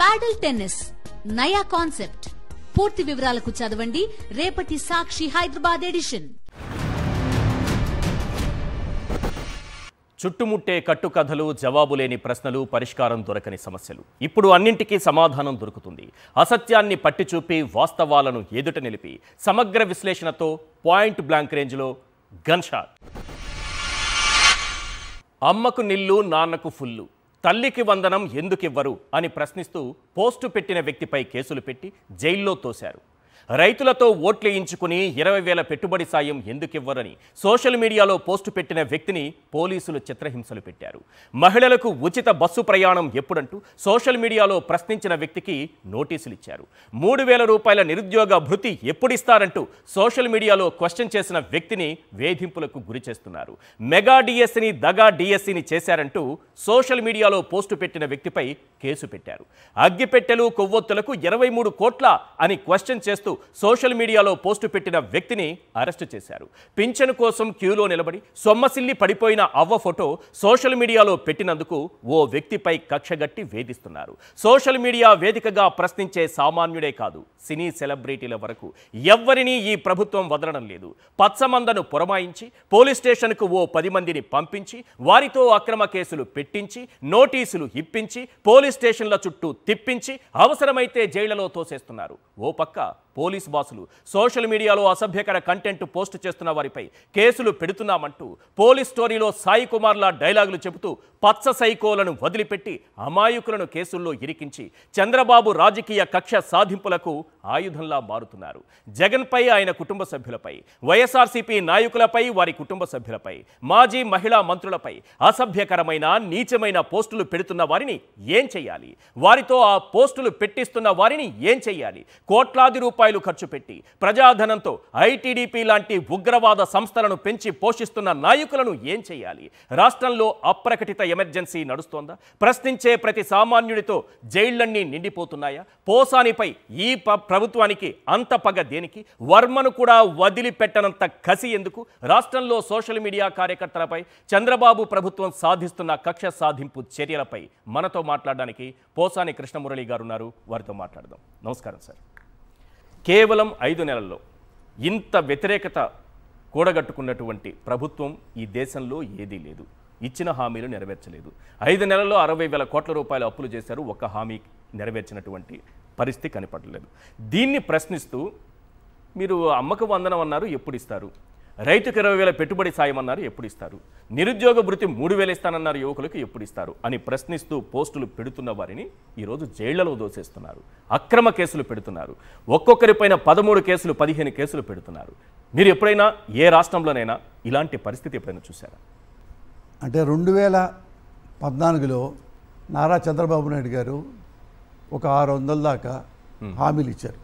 పాడల్ tennis నయా concept. పూర్తి వివరాలకు చదవండి రేపటి సాక్షి హైదరాబాద్ ఎడిషన్. చుట్టుముట్టే కట్టుకథలు, జవాబులేని ప్రశ్నలు, పరిష్కారం దొరకని సమస్యలు. ఇప్పుడు అన్నింటికీ సమాధానం దొరుకుతుంది. అసత్యాన్ని పట్టిచూపి వాస్తవాలను ఎదుట నిలిపి సమగ్ర విశ్లేషణతో పాయింట్ బ్లాంక్ రేంజ్లో గన్ షాట్. అమ్మకు నిల్లు, నాన్నకు ఫుల్లు, తల్లికి వందనం ఎందుకివ్వరు అని ప్రశ్నిస్తూ పోస్టు పెట్టిన వ్యక్తిపై కేసులు పెట్టి జైల్లో తోశారు. రైతులతో ఓట్లేయించుకుని 20,000 పెట్టుబడి సాయం ఎందుకివ్వరని సోషల్ మీడియాలో పోస్టు పెట్టిన వ్యక్తిని పోలీసులు చిత్రహింసలు పెట్టారు. మహిళలకు ఉచిత బస్సు ప్రయాణం ఎప్పుడంటూ సోషల్ మీడియాలో ప్రశ్నించిన వ్యక్తికి నోటీసులు ఇచ్చారు. 3,000 రూపాయల నిరుద్యోగ భృతి ఎప్పుడిస్తారంటూ సోషల్ మీడియాలో క్వశ్చన్ చేసిన వ్యక్తిని వేధింపులకు గురి చేస్తున్నారు. మెగా డిఎస్సిని దగా డిఎస్సిని చేశారంటూ సోషల్ మీడియాలో పోస్టు పెట్టిన వ్యక్తిపై కేసు పెట్టారు. అగ్గిపెట్టెలు, కొవ్వొత్తులకు 23 కోట్ల అని క్వశ్చన్ చేస్తూ సోషల్ మీడియాలో పోస్టు పెట్టిన వ్యక్తిని అరెస్టు చేశారు. పింఛను కోసం క్యూలో నిలబడి సొమ్మసిల్లి పడిపోయిన అవ్వ ఫోటో సోషల్ మీడియాలో పెట్టినందుకు ఓ వ్యక్తిపై కక్షగట్టి వేధిస్తున్నారు. సోషల్ మీడియా వేదికగా ప్రశ్నించే సామాన్యుడే కాదు, సినీ సెలబ్రిటీల వరకు ఎవ్వరినీ ఈ ప్రభుత్వం వదలడం లేదు. పచ్చమందను పురమాయించి పోలీస్ స్టేషన్కు ఓ 10 మందిని పంపించి వారితో అక్రమ కేసులు పెట్టించి నోటీసులు ఇప్పించి పోలీస్ స్టేషన్ల చుట్టూ తిప్పించి అవసరమైతే జైళ్లలో తోసేస్తున్నారు. ఓ పక్క పోలీస్ బాసులు సోషల్ మీడియాలో అసభ్యకర కంటెంట్ పోస్ట్ చేస్తున్న వారిపై కేసులు పెడుతున్నామంటూ పోలీస్ స్టోరీలో సాయి కుమార్లా డైలాగులు చెబుతూ పచ్చ సైకోలను వదిలిపెట్టి అమాయకులను కేసుల్లో ఇరికించి చంద్రబాబు రాజకీయ కక్ష సాధింపులకు ఆయుధంలా మారుతున్నారు. జగన్పై, ఆయన కుటుంబ సభ్యులపై, వైఎస్ఆర్సీపీ నాయకులపై, వారి కుటుంబ సభ్యులపై, మాజీ మహిళా మంత్రులపై అసభ్యకరమైన నీచమైన పోస్టులు పెడుతున్న వారిని ఏం చేయాలి? వారితో ఆ పోస్టులు పెట్టిస్తున్న వారిని ఏం చేయాలి? కోట్లాది రూపాయలు ఖర్చు పెట్టి ప్రజాధనంతో ఐటీడీపీ లాంటి ఉగ్రవాద సంస్థలను పెంచి పోషిస్తున్న నాయకులను ఏం చేయాలి? రాష్ట్రంలో అప్రకటిత ఎమర్జెన్సీ నడుస్తోందా? ప్రశ్నించే ప్రతి సామాన్యుడితో జైళ్లన్నీ నిండిపోతున్నాయా? పోసానిపై ఈ ప్రభుత్వానికి అంత పగ దేనికి? వర్మను కూడా వదిలిపెట్టనంత కసి ఎందుకు? రాష్ట్రంలో సోషల్ మీడియా కార్యకర్తలపై చంద్రబాబు ప్రభుత్వం సాధిస్తున్న కక్ష సాధింపు చర్యలపై మనతో మాట్లాడడానికి పోసాని కృష్ణమురళి గారు ఉన్నారు. వారితో మాట్లాడదాం. నమస్కారం సార్. కేవలం 5 నెలల్లో ఇంత వ్యతిరేకత కూడగట్టుకున్నటువంటి ప్రభుత్వం ఈ దేశంలో ఏదీ లేదు. ఇచ్చిన హామీలు నెరవేర్చలేదు. 5 నెలల్లో 60,000 కోట్ల రూపాయలు అప్పులు చేశారు. ఒక్క హామీ నెరవేర్చినటువంటి పరిస్థితి కనపడలేదు. దీన్ని ప్రశ్నిస్తూ మీరు అమ్మకు వందనం అన్నారు, ఎప్పుడు ఇస్తారు? రైతుకు 20,000 పెట్టుబడి సాయం అన్నారు, ఎప్పుడు ఇస్తారు? నిరుద్యోగ భృతి 3,000 ఇస్తానన్నారు యువకులకు, ఎప్పుడు ఇస్తారు అని ప్రశ్నిస్తూ పోస్టులు పెడుతున్న వారిని ఈరోజు జైళ్లలో దోసేస్తున్నారు. అక్రమ కేసులు పెడుతున్నారు. ఒక్కొక్కరిపైన 13 కేసులు 15 కేసులు పెడుతున్నారు. మీరు ఎప్పుడైనా ఏ రాష్ట్రంలోనైనా ఇలాంటి పరిస్థితి ఎప్పుడైనా చూసారా? అంటే 2014లో నారా చంద్రబాబు నాయుడు గారు ఒక 600 దాకా హామీలు ఇచ్చారు,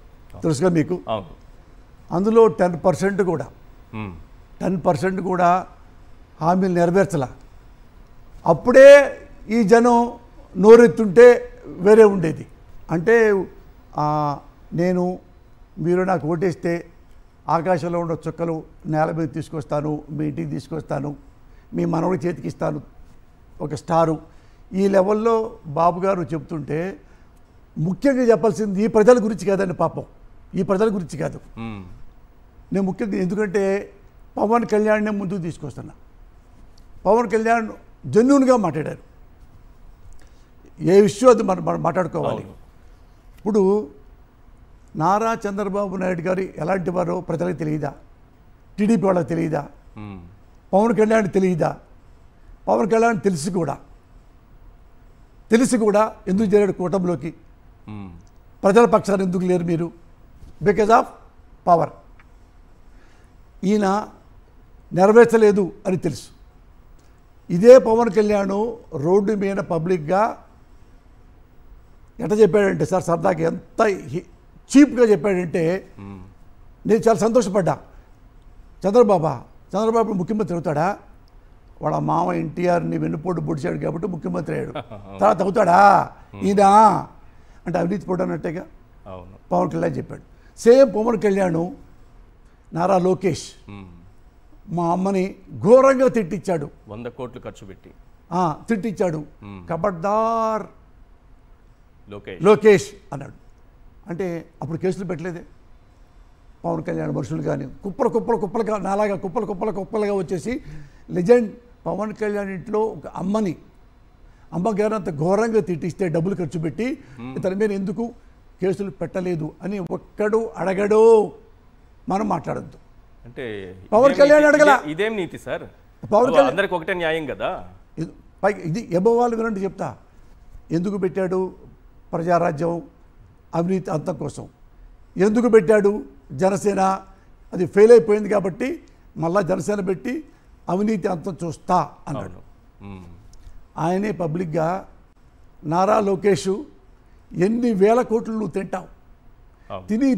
తెలుసుగా మీకు. అందులో 10% కూడా 10% కూడా హామీలు నెరవేర్చలా. అప్పుడే ఈ జనం నోరెత్తుంటే వేరే ఉండేది. అంటే మీరు నాకు ఓటేస్తే ఆకాశంలో ఉన్న చుక్కలు నేల మీద తీసుకొస్తాను, మీ ఇంటికి తీసుకొస్తాను, మీ మనవడి చేతికి ఇస్తాను ఒక స్టారు, ఈ లెవెల్లో బాబు గారు చెప్తుంటే ముఖ్యంగా చెప్పాల్సింది ఈ ప్రజల గురించి కాదండి. పాపం ఈ ప్రజల గురించి కాదు. నేను ముఖ్యంగా ఎందుకంటే పవన్ కళ్యాణ్నే ముందుకు తీసుకొస్తున్నా. పవన్ కళ్యాణ్ జెన్యూన్గా మాట్లాడారు. ఏ విషయం అది మనం మాట్లాడుకోవాలి. ఇప్పుడు నారా చంద్రబాబు నాయుడు గారు ఎలాంటి వారో ప్రజలకు తెలియదా? టీడీపీ వాళ్ళకి తెలియదా? పవన్ కళ్యాణ్ తెలియదా? పవన్ కళ్యాణ్ తెలిసి కూడా ఎందుకు చేరాడు కూటమిలోకి? ప్రజల పక్షాన్ని ఎందుకు లేరు మీరు? Because of power. ఈయన నెరవేర్చలేదు అని తెలుసు. ఇదే పవన్ కళ్యాణ్ రోడ్డు మీద పబ్లిక్గా ఎట్లా చెప్పాడంటే సార్, సరదాకి ఎంత చీప్గా చెప్పాడంటే నేను చాలా సంతోషపడ్డా. చంద్రబాబు ముఖ్యమంత్రి అవుతాడా? వాళ్ళ మామ ఎన్టీఆర్ని వెన్నుపోటు పొడిచాడు కాబట్టి ముఖ్యమంత్రి అయ్యాడు. తర్వాత అవుతాడా ఈయన అంటే అవినీతి పోవడానట్టేగా పవన్ కళ్యాణ్ చెప్పాడు. సేమ్ పవన్ కళ్యాణ్ నారా లోకేష్ మా అమ్మని ఘోరంగా తిట్టించాడు. 100 కోట్లు ఖర్చు పెట్టి తిట్టించాడు. కబడ్దార్ లోకేష్ అన్నాడు. అంటే అప్పుడు కేసులు పెట్టలేదే. పవన్ కళ్యాణ్ మనుషులు కానీ కుప్పలుగా నాలాగా కుప్పలుగా వచ్చేసి లెజెండ్ పవన్ కళ్యాణ్ ఇంట్లో ఒక అమ్మగారు అంత ఘోరంగా తిట్టిస్తే డబ్బులు ఖర్చు పెట్టి ఇతని మీద ఎందుకు కేసులు పెట్టలేదు అని ఒక్కడు అడగడు. మనం మాట్లాడద్దు. అంటే పవన్ కళ్యాణ్ అడగల. ఇదేం నీతి సార్? పవన్ కళ్యాణ్ అందరికి ఒకటే న్యాయం కదా. ఇది ఎబోవాళ్ళు వినండి చెప్తా. ఎందుకు పెట్టాడు? ప్రజారాజ్యం అవినీతి అంతం కోసం. ఎందుకు పెట్టాడు? జనసేన అది ఫెయిల్ అయిపోయింది కాబట్టి మళ్ళా జనసేన పెట్టి అవినీతి అంతం చూస్తా అన్నాడు. ఆయనే పబ్లిక్గా నారా లోకేష్ ఎన్ని వేల కోట్లు నువ్వు తింటావు, తిని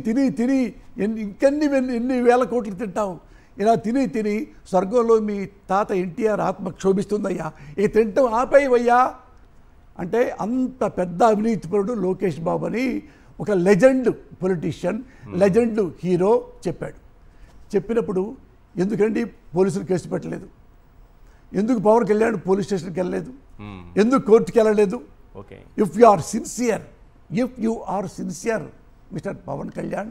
ఎన్ని వేల కోట్లు తింటావు, ఇలా తిని స్వర్గంలో మీ తాత ఎన్టీఆర్ ఆత్మ క్షోభిస్తుందయ్యా, ఈ తింటాం ఆపేవయ్యా అంటే అంత పెద్ద అవినీతిపరుడు లోకేష్ బాబు అని ఒక లెజెండ్ పొలిటీషియన్, లెజెండ్ హీరో చెప్పాడు. చెప్పినప్పుడు ఎందుకండి పోలీసులు కేసు పెట్టలేదు? ఎందుకు పవన్ కళ్యాణ్ పోలీస్ స్టేషన్కి వెళ్ళలేదు? ఎందుకు కోర్టుకి వెళ్ళలేదు? If you are sincere Mr Pawan Kalyan,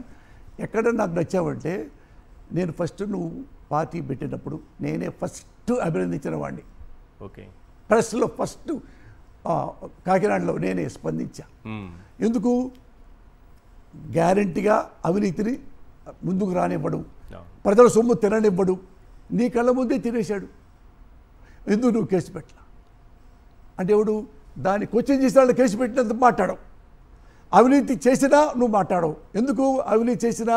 ఎక్కడ నాకు నచ్చావంటే నేను ఫస్ట్ నువ్వు పార్టీ పెట్టినప్పుడు నేనే ఫస్ట్ అభినందించిన వాడిని. ప్రెస్లో ఫస్ట్ కాకినాడలో నేనే స్పందించా. ఎందుకు? గ్యారంటీగా అవినీతిని ముందుకు రానివ్వడు, ప్రజల సొమ్ము తిననివ్వడు. నీ కళ్ళ ముందే తినేశాడు. ఎందుకు నువ్వు కేసు పెట్టలా అంటే ఎవడు దాన్ని క్వశ్చన్ చేసిన వాళ్ళు కేసు పెట్టినందుకు మాట్లాడవు. అవినీతి చేసినా నువ్వు మాట్లాడవు. ఎందుకు అవినీతి చేసినా?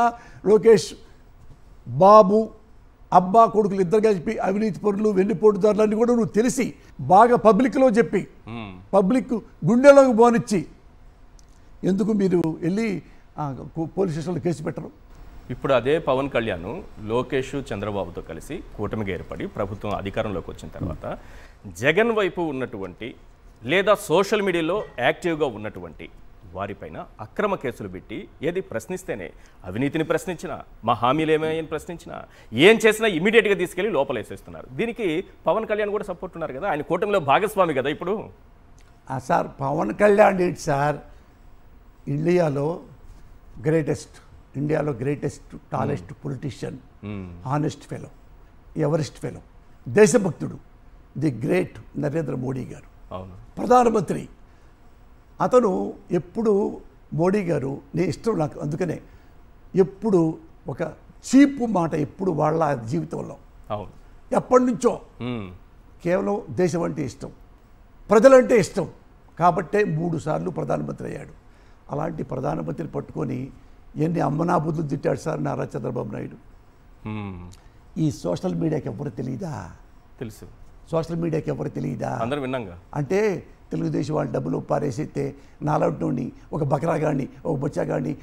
లోకేష్ బాబు అబ్బా కొడుకులు ఇద్దరు కలిపి అవినీతి పరులు వెన్నుపోటుదారులన్నీ కూడా నువ్వు తెలిసి బాగా పబ్లిక్లో చెప్పి పబ్లిక్ గుండెలోకి పోనిచ్చి ఎందుకు మీరు వెళ్ళి పోలీస్ స్టేషన్లో కేసు పెట్టరు? ఇప్పుడు అదే పవన్ కళ్యాణ్ లోకేష్ చంద్రబాబుతో కలిసి కూటమిగా ఏర్పడి ప్రభుత్వం అధికారంలోకి వచ్చిన తర్వాత జగన్ వైపు ఉన్నటువంటి లేదా సోషల్ మీడియాలో యాక్టివ్గా ఉన్నటువంటి వారిపైన అక్రమ కేసులు పెట్టి ఏది ప్రశ్నిస్తేనే అవినీతిని ప్రశ్నించినా, మా హామీలు ఏమేమని ప్రశ్నించినా, ఏం చేసినా ఇమీడియట్గా తీసుకెళ్ళి లోపలేసేస్తున్నారు. దీనికి పవన్ కళ్యాణ్ కూడా సపోర్ట్ ఉన్నారు కదా, ఆయన కూటమిలో భాగస్వామి కదా ఇప్పుడు. సార్ పవన్ కళ్యాణ్ ఏంటి సార్, ఇండియాలో greatest tallest politician, honest fellow, Everest fellow, దేశభక్తుడు, ది గ్రేట్ నరేంద్ర మోడీ గారు ప్రధానమంత్రి. అతను ఎప్పుడు మోడీ గారు నీ ఇష్టం నాకు, అందుకనే ఎప్పుడు ఒక చీప్ మాట ఎప్పుడు వాళ్ళ జీవితంలో ఎప్పటి నుంచో కేవలం దేశం అంటే ఇష్టం, ప్రజలంటే ఇష్టం కాబట్టే 3 సార్లు ప్రధానమంత్రి అయ్యాడు. అలాంటి ప్రధానమంత్రిని పట్టుకొని ఎన్ని అమ్మనాబుద్ధులు తిట్టాడు సార్ నారా చంద్రబాబు నాయుడు. ఈ సోషల్ మీడియాకి ఎవరు తెలియదా? తెలుసు. సోషల్ మీడియాకి ఎవరు తెలియదా? అందరూ విన్నాగా. అంటే తెలుగుదేశం వాళ్ళు డబ్బులు పారేసితే నాలాంటి నుండి ఒక బకరాగాడిని, ఒక బొచ్చాగాడిని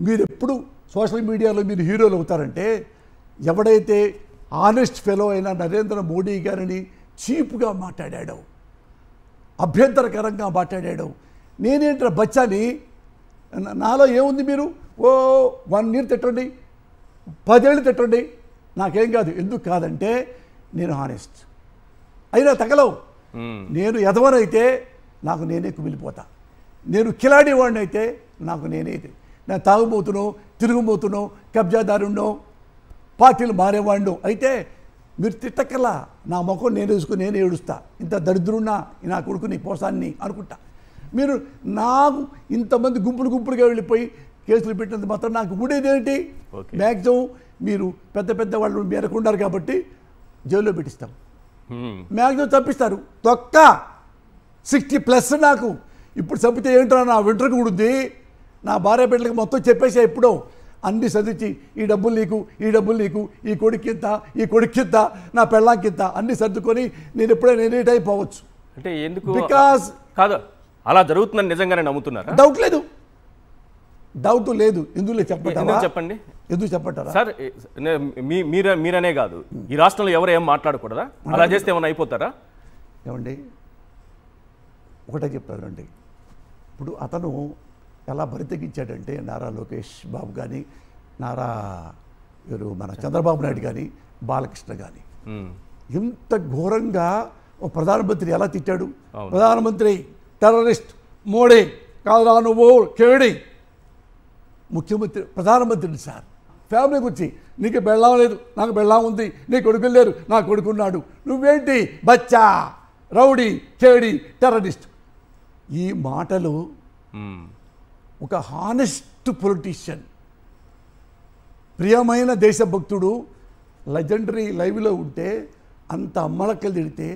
మీరు ఎప్పుడు సోషల్ మీడియాలో మీరు హీరోలు అవుతారంటే ఎవడైతే ఆనెస్ట్ ఫెలో అయిన నరేంద్ర మోడీ గారిని చీప్గా మాట్లాడాడో, అభ్యంతరకరంగా మాట్లాడాడు. నేనేంట్రా బచ్చాని, నాలో ఏముంది? మీరు 1 year తిట్టండి, 10 ఏళ్ళు తిట్టండి, నాకేం కాదు. ఎందుకు కాదంటే నేను హానెస్ట్ అయినా తగలవు. నేను ఎదవనైతే నాకు నేనే కుమిలిపోతా, నేను కిలాడి వాడిని అయితే నాకు నేనే, నేను తాగుబోతునో, తిరుగుబోతునో, కబ్జాదారున్నో, పార్టీలు మారేవాడినో అయితే మీరు తిట్టకల్లా నా ముఖం నేను వేసుకుని నేను ఏడుస్తా. ఇంత దరిద్రున్నా నా కొడుకుని పోసాన్ని అనుకుంటా. మీరు నాకు ఇంతమంది గుంపులుగా వెళ్ళిపోయి కేసులు పెట్టినంత మాత్రం నాకు ఉండేదేంటి? మ్యాక్సిమం మీరు పెద్ద వాళ్ళు మేరకున్నారు కాబట్టి జైల్లో పెట్టిస్తాం, మ్యాక్సిమం తప్పిస్తారు. తొక్క 60+ నాకు ఇప్పుడు చంపితే ఏంటో నా వెంట్రుక ఉడుద్ది. నా భార్య బిడ్డలకు మొత్తం చెప్పేసా ఎప్పుడో అన్ని సర్దించి ఈ డబ్బులు నీకు, ఈ కొడుక్కింత, నా పెళ్ళాంకింత అన్ని సర్దుకొని నేను ఎప్పుడైనా ఎనీ టైం పోవచ్చు. అంటే ఎందుకు? బికాజ్ కాదు, అలా జరుగుతుందని నిజంగానే నమ్ముతున్నారా? డౌట్ లేదు. ఎందుకు చెప్పండి. ఎందుకు చెప్పంటారా సార్? మీరనే కాదు, ఈ రాష్ట్రంలో ఎవరు ఏం మాట్లాడకూడదా? అలా చేస్తే ఏమైనా అయిపోతారా? ఏమండి ఒకటే చెప్తానండి, ఇప్పుడు అతను ఎలా బరితెగించాడంటే నారా లోకేష్ బాబు కానీ, నారా మన చంద్రబాబు నాయుడు కానీ, బాలకృష్ణ కానీ ఇంత ఘోరంగా ఒక ప్రధానమంత్రి ఎలా తిట్టాడు? ప్రధానమంత్రి టెర్రరిస్ట్ మోడీ కాదురా నువ్వు కేడి. ముఖ్యమంత్రి ప్రధానమంత్రిని సార్ ఫ్యామిలీ గురించి నీకు బెళ్ళం లేదు, నాకు బెళ్ళం ఉంది, నీ కొడుకులు లేరు, నా కొడుకున్నాడు, నువ్వేంటి బచ్చా రౌడీ కేడి టెర్రరిస్ట్. ఈ మాటలు ఒక హానెస్ట్ పొలిటీషియన్, ప్రియమైన దేశభక్తుడు, లెజెండరీ లైవ్లో ఉంటే అంత అమ్మలక్కలు తిడితే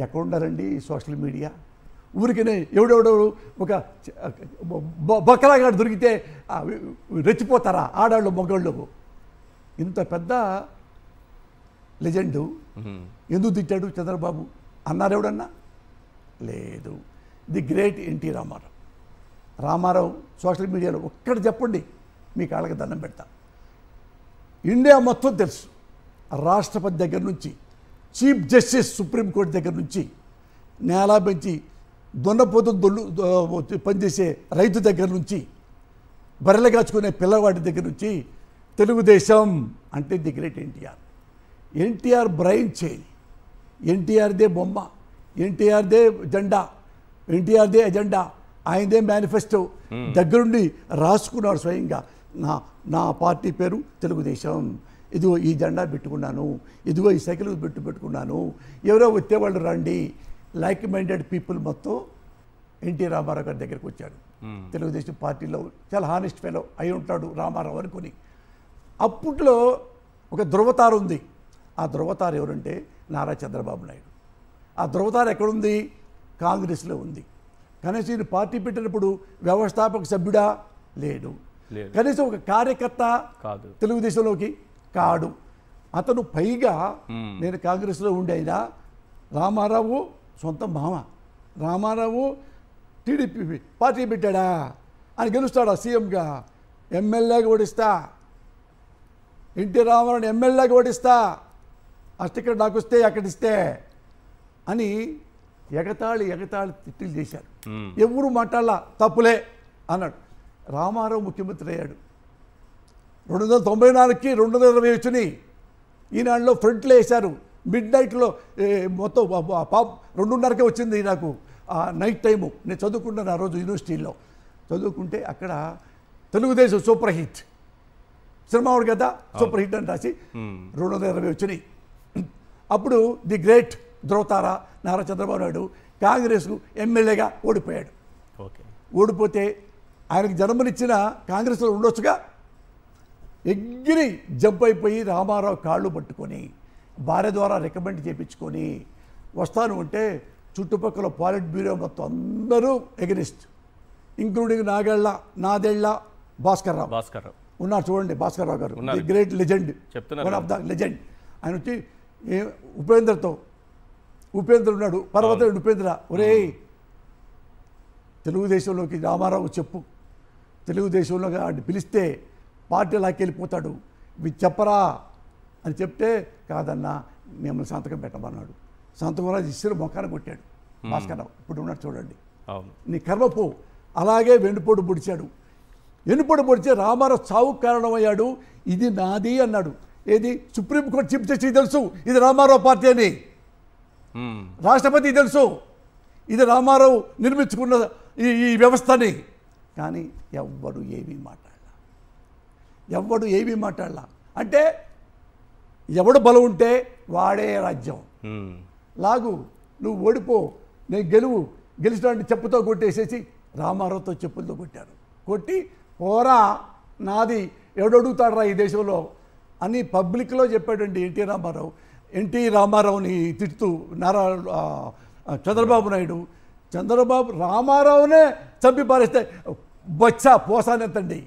ఎక్కడుండారండి సోషల్ మీడియా? ఊరికనే ఎవడెవడెవడు ఒక బొక్కలాగా దొరికితే రెచ్చిపోతారా ఆడాళ్ళు మగవాళ్ళు? ఇంత పెద్ద లెజెండు ఎందుకు తిట్టాడు చంద్రబాబు అన్నారు ఎవడన్నా? లేదు. The great NT Rama Rao. Rama Rao social మీడియాలో ఒక్కటి చెప్పండి, మీ కాళ్ళకి దండం పెడతా. ఇండియా మొత్తం తెలుసు, రాష్ట్రపతి దగ్గర నుంచి చీఫ్ జస్టిస్ సుప్రీంకోర్టు దగ్గర నుంచి నేల పెంచి దొన్నపోతు పనిచేసే రైతు దగ్గర నుంచి బర్రెలు కాచుకునే పిల్లవాడి దగ్గర నుంచి తెలుగుదేశం అంటే the great NTR. NTR brain change, ఎన్టీఆర్దే బొమ్మ, ఎన్టీఆర్దే జెండా, ఎన్టీఆర్దే ఎజెండా, ఆయనదే మేనిఫెస్టో దగ్గరుండి రాసుకున్నాడు స్వయంగా. నా పార్టీ పేరు తెలుగుదేశం, ఇదిగో ఈ జెండా పెట్టుకున్నాను, ఇదిగో ఈ సైకిల్ పెట్టుకున్నాను, ఎవరో వచ్చేవాళ్ళు రండి. లైక్ మైండెడ్ పీపుల్ మొత్తం ఎన్టీ రామారావు గారి దగ్గరికి వచ్చాడు. తెలుగుదేశం పార్టీలో చాలా హానెస్ట్ ఫెలో అయి ఉంటాడు రామారావు అనుకుని. అప్పట్లో ఒక ధృవతార ఉంది. ఆ ధృవతార ఎవరంటే నారా చంద్రబాబు నాయుడు. ఆ ధృవతార ఎక్కడుంది? కాంగ్రెస్లో ఉంది. కనీసం ఈయన పార్టీ పెట్టినప్పుడు వ్యవస్థాపక సభ్యుడా? లేడు. కనీసం ఒక కార్యకర్త కాదు తెలుగుదేశంలోకి కాడు. అతను పైగా నేను కాంగ్రెస్లో ఉండి అయినా రామారావు సొంత మామ, రామారావు టీడీపీ పార్టీ పెట్టాడా అని గెలుస్తాడా సీఎంగా? ఎమ్మెల్యేగా ఓడిస్తా, ఎన్టీ రామారావుని ఎమ్మెల్యేగా ఓడిస్తా, అక్కడ నాకు వస్తే అక్కడిస్తే అని ఎగతాళి తిట్టులు చేశారు. ఎవరు మాట్లాడాల తప్పులే అన్నాడు. రామారావు ముఖ్యమంత్రి అయ్యాడు. 294కి 220 వచ్చినాయి. ఈనాడులో ఫ్రంట్లో వేశారు. మిడ్ నైట్లో మొత్తం 2:30కే వచ్చింది నాకు నైట్ టైము. నేను చదువుకుంటాను ఆ రోజు యూనివర్సిటీలో. చదువుకుంటే అక్కడ తెలుగుదేశం సూపర్ హిట్ సినిమావుడు కదా, సూపర్ హిట్ అని రాసి 220 వచ్చినాయి. అప్పుడు ది గ్రేట్ ధృవతార నారా చంద్రబాబు నాయుడు కాంగ్రెస్కు ఎమ్మెల్యేగా ఓడిపోయాడు. ఓడిపోతే ఆయనకు జన్మనిచ్చిన కాంగ్రెస్లో ఉండొచ్చుగా, ఎగిరి జంప్ అయిపోయి రామారావు కాళ్ళు పట్టుకొని భార్య ద్వారా రికమెండ్ చేయించుకొని వస్తాను అంటే చుట్టుపక్కల పాలిట్ బ్యూరో మొత్తం అందరూ ఎగనిస్ట్, ఇంక్లూడింగ్ నాదెళ్ళ భాస్కర్ రావు ఉన్నారు. చూడండి భాస్కర్ రావు గారు, the great legend, one of the legend. ఆయన వచ్చి ఉపేంద్ర ఉన్నాడు, పర్వతం ఉపేంద్ర, ఒరే తెలుగుదేశంలోకి రామారావు చెప్పు, తెలుగుదేశంలో పిలిస్తే పార్టీ లాక్కెళ్ళిపోతాడు, ఇవి చెప్పరా అని చెప్తే కాదన్నా మిమ్మల్ని సంతకం పెట్టమన్నాడు. సంతకం రాజు ఇసురు మొఖాన్ని కొట్టాడు భాస్కరరావు. ఇప్పుడు ఉన్నాడు చూడండి. నీ కర్మపో. అలాగే వెన్నుపోటు పొడిచాడు. వెన్నుపోటు పొడిచే రామారావు చావుకు కారణమయ్యాడు. ఇది నాది అన్నాడు. ఏది? సుప్రీంకోర్టు చీఫ్ జస్టిస్ తెలుసు ఇది రామారావు పార్టీ అని, రాష్ట్రపతి తెలుసు ఇది రామారావు నిర్మించుకున్న ఈ వ్యవస్థని. కానీ ఎవ్వడు ఏమీ మాట్లాడలా. అంటే ఎవడు బలం ఉంటే వాడే రాజ్యం. లాగు, నువ్వు ఓడిపో, నేను గెలిచినటువంటి చెప్పుతో కొట్టేసేసి రామారావుతో చెప్పులతో కొట్టారు. కొట్టి పోరా నాది ఎవడడుగుతాడరా ఈ దేశంలో అని పబ్లిక్లో చెప్పాడండి ఎన్టీ రామారావుని తిడుతూ చంద్రబాబు నాయుడు. రామారావునే చంపి పారేస్తే బొచ్చా పోసానెత్తండి.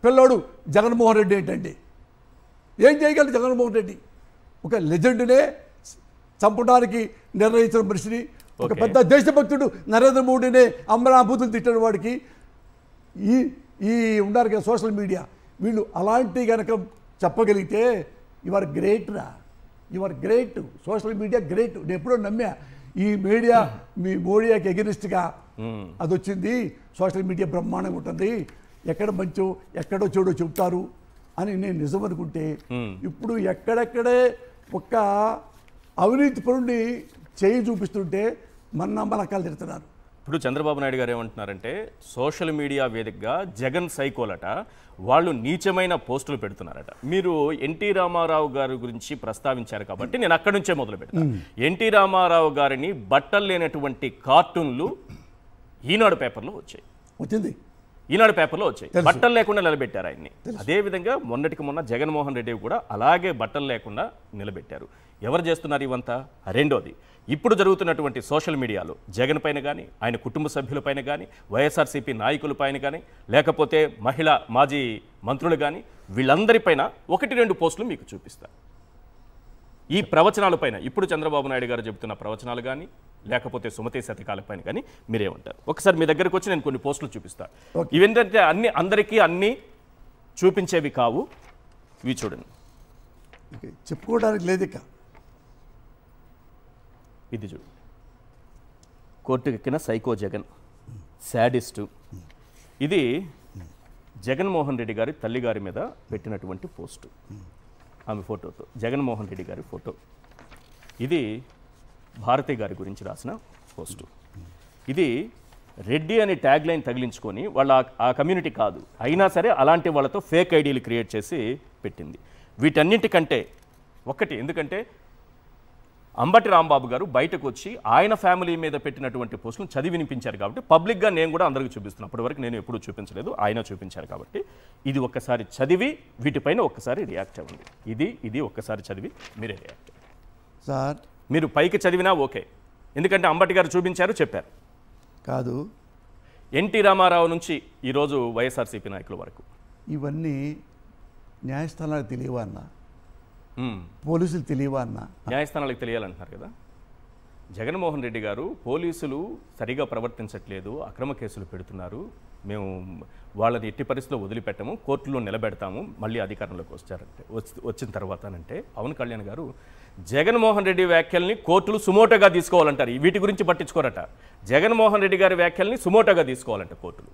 పిల్లోడు జగన్మోహన్ రెడ్డి ఏంటండి? ఏం చేయగలరు జగన్మోహన్ రెడ్డి? ఒక లెజెండ్నే చంపడానికి నిర్ణయించిన మనిషిని, ఒక పెద్ద దేశభక్తుడు నరేంద్ర మోడీనే అమరాభూతులు తిట్టిన వాడికి ఈ ఉన్నారు కదా సోషల్ మీడియా, వీళ్ళు అలాంటి కనుక చెప్పగలిగితే యువర్ గ్రేట్ రా, your great. Social media great. నేను ఎప్పుడో నమ్మా ఈ మీడియా మీ మోడీకి ఎగనిస్ట్గా అది వచ్చింది. సోషల్ మీడియా బ్రహ్మాండంగా ఉంటుంది, ఎక్కడ మంచో ఎక్కడో చెడో చెబుతారు అని నేను నిజం అనుకుంటే ఇప్పుడు ఎక్కడెక్కడే ఒక్క అవినీతి పరుడిని చేయి చూపిస్తుంటే మన తిడుతున్నారు. ఇప్పుడు చంద్రబాబు నాయుడు గారు ఏమంటున్నారంటే సోషల్ మీడియా వేదికగా జగన్ సైకోలట, వాళ్ళు నీచమైన పోస్టులు పెడుతున్నారట. మీరు ఎన్టీ రామారావు గారి గురించి ప్రస్తావించారు కాబట్టి నేను అక్కడి నుంచే మొదలు పెడతాను. ఎన్టీ రామారావు గారిని బట్టలు లేనటువంటి కార్టూన్లు ఈనాడు పేపర్లో వచ్చింది, ఈనాడు పేపర్లో వచ్చాయి. బట్టలు లేకుండా నిలబెట్టారు ఆయన్ని. అదేవిధంగా మొన్నటికి మొన్న జగన్మోహన్ రెడ్డి కూడా అలాగే బట్టలు లేకుండా నిలబెట్టారు. ఎవరు చేస్తున్నారు ఇవంతా? రెండోది, ఇప్పుడు జరుగుతున్నటువంటి సోషల్ మీడియాలో జగన్ పైన కానీ, ఆయన కుటుంబ సభ్యులపైన కానీ, వైఎస్ఆర్సీపీ నాయకులపైన కానీ, లేకపోతే మహిళా మాజీ మంత్రులు కానీ, వీళ్ళందరిపైన 1-2 పోస్టులు మీకు చూపిస్తారు. ఈ ప్రవచనాలపైన ఇప్పుడు చంద్రబాబు నాయుడు గారు చెబుతున్న ప్రవచనాలు కానీ, లేకపోతే సుమతి శతకాలపైన కానీ మీరేమంటారు? ఒకసారి మీ దగ్గరకు వచ్చి నేను కొన్ని పోస్టులు చూపిస్తాను. ఇవేంటంటే అందరికీ అన్నీ చూపించేవి కావు. ఇవి చూడండి, చెప్పుకోవడానికి లేదు. ఇక ఇది చూడండి, కోర్టుకెక్కిన సైకో జగన్, శాడిస్టు. ఇది జగన్మోహన్ రెడ్డి గారి తల్లిగారి మీద పెట్టినటువంటి పోస్టు, ఆమె ఫోటోతో జగన్మోహన్ రెడ్డి గారి ఫోటో. ఇది భారతి గారి గురించి రాసిన పోస్టు. ఇది రెడ్డి అని ట్యాగ్ లైన్ తగిలించుకొని వాళ్ళ ఆ కమ్యూనిటీ కాదు అయినా సరే అలాంటి వాళ్ళతో ఫేక్ ఐడీలు క్రియేట్ చేసి పెట్టింది. వీటన్నింటికంటే ఒకటి, ఎందుకంటే అంబటి రాంబాబు గారు బయటకు వచ్చి ఆయన ఫ్యామిలీ మీద పెట్టినటువంటి పోస్టులను చదివి వినిపించారు కాబట్టి పబ్లిక్గా నేను కూడా అందరికీ చూపిస్తున్నాను. అప్పటివరకు నేను ఎప్పుడూ చూపించలేదు, ఆయన చూపించారు కాబట్టి ఇది ఒక్కసారి చదివి వీటిపైన ఒక్కసారి రియాక్ట్ అవ్వండి. ఇది ఒక్కసారి చదివి మీరే రియాక్ట్ సార్. మీరు పైకి చదివినా ఓకే, ఎందుకంటే అంబటి గారు చూపించారు, చెప్పారు. కాదు, ఎన్టీ రామారావు నుంచి ఈరోజు వైఎస్ఆర్సీపీ నాయకుల వరకు ఇవన్నీ న్యాయస్థానాలకు తెలియవా అన్న, పోలీసులు తెలియవా అన్న? న్యాయస్థానాలకు తెలియాలంటున్నారు కదా. జగన్మోహన్ రెడ్డి గారు పోలీసులు సరిగా ప్రవర్తించట్లేదు, అక్రమ కేసులు పెడుతున్నారు, మేము వాళ్ళని ఎట్టి పరిస్థితిలో వదిలిపెట్టము, కోర్టులో నిలబెడతాము, మళ్ళీ అధికారంలోకి వచ్చిన తర్వాత అంటే పవన్ కళ్యాణ్ గారు జగన్మోహన్ రెడ్డి వ్యాఖ్యల్ని కోర్టులు సుమోటోగా తీసుకోవాలంటారు. వీటి గురించి పట్టించుకోరట. జగన్మోహన్ రెడ్డి గారి వ్యాఖ్యల్ని సుమోటోగా తీసుకోవాలంట కోర్టులు.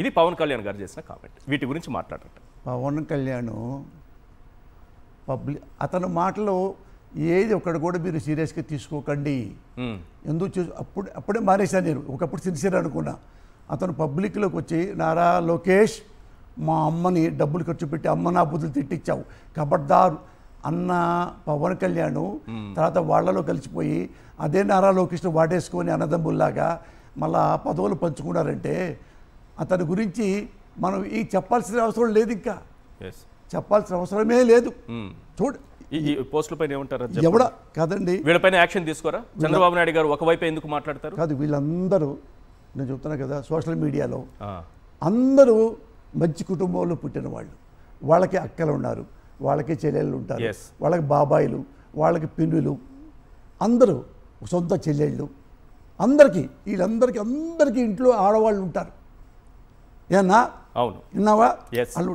ఇది పవన్ కళ్యాణ్ గారు చేసిన కామెంట్. వీటి గురించి మాట్లాడట పవన్ కళ్యాణ్ అతని మాటలో ఏది ఒక్కడు కూడా మీరు సీరియస్గా తీసుకోకండి. ఎందుకు అప్పుడే మానేశాను నేను. ఒకప్పుడు సిన్సియర్ అనుకున్నా. అతను పబ్లిక్లోకి వచ్చి నారా లోకేష్ మా అమ్మని డబ్బులు ఖర్చు పెట్టి అమ్మ నా బుద్ధులు తిట్టించావు ఖబర్దార్ అన్న పవన్ కళ్యాణ్ తర్వాత వాళ్లలో కలిసిపోయి అదే నారా లోకేష్ను వాడేసుకొని అన్నదమ్ముల్లాగా మళ్ళా పదవులు పంచుకున్నారంటే అతని గురించి మనం ఈ చెప్పాల్సిన అవసరం లేదు. ఇంకా చెప్పాల్సిన అవసరమే లేదు. చూడు ఈ పోస్టుల పైన ఏమంటారు? ఎవడా కాదండి, వీళ్ళపైన యాక్షన్ తీసుకోరా? చంద్రబాబు నాయుడు గారు ఒకవైపు ఎందుకు మాట్లాడతారు? కాదు, వీళ్ళందరూ నేను చెప్తున్నా కదా, సోషల్ మీడియాలో అందరూ మంచి కుటుంబంలో పుట్టిన వాళ్ళు. వాళ్ళకి అక్కలు ఉన్నారు, వాళ్ళకి చెల్లెళ్ళు ఉంటారు, వాళ్ళకి బాబాయిలు, వాళ్ళకి పిన్నులు, అందరూ సొంత చెల్లెళ్ళు, వీళ్ళందరికీ ఇంట్లో ఆడవాళ్ళు ఉంటారు. ఏనా? అవును, విన్నావా? అల్లు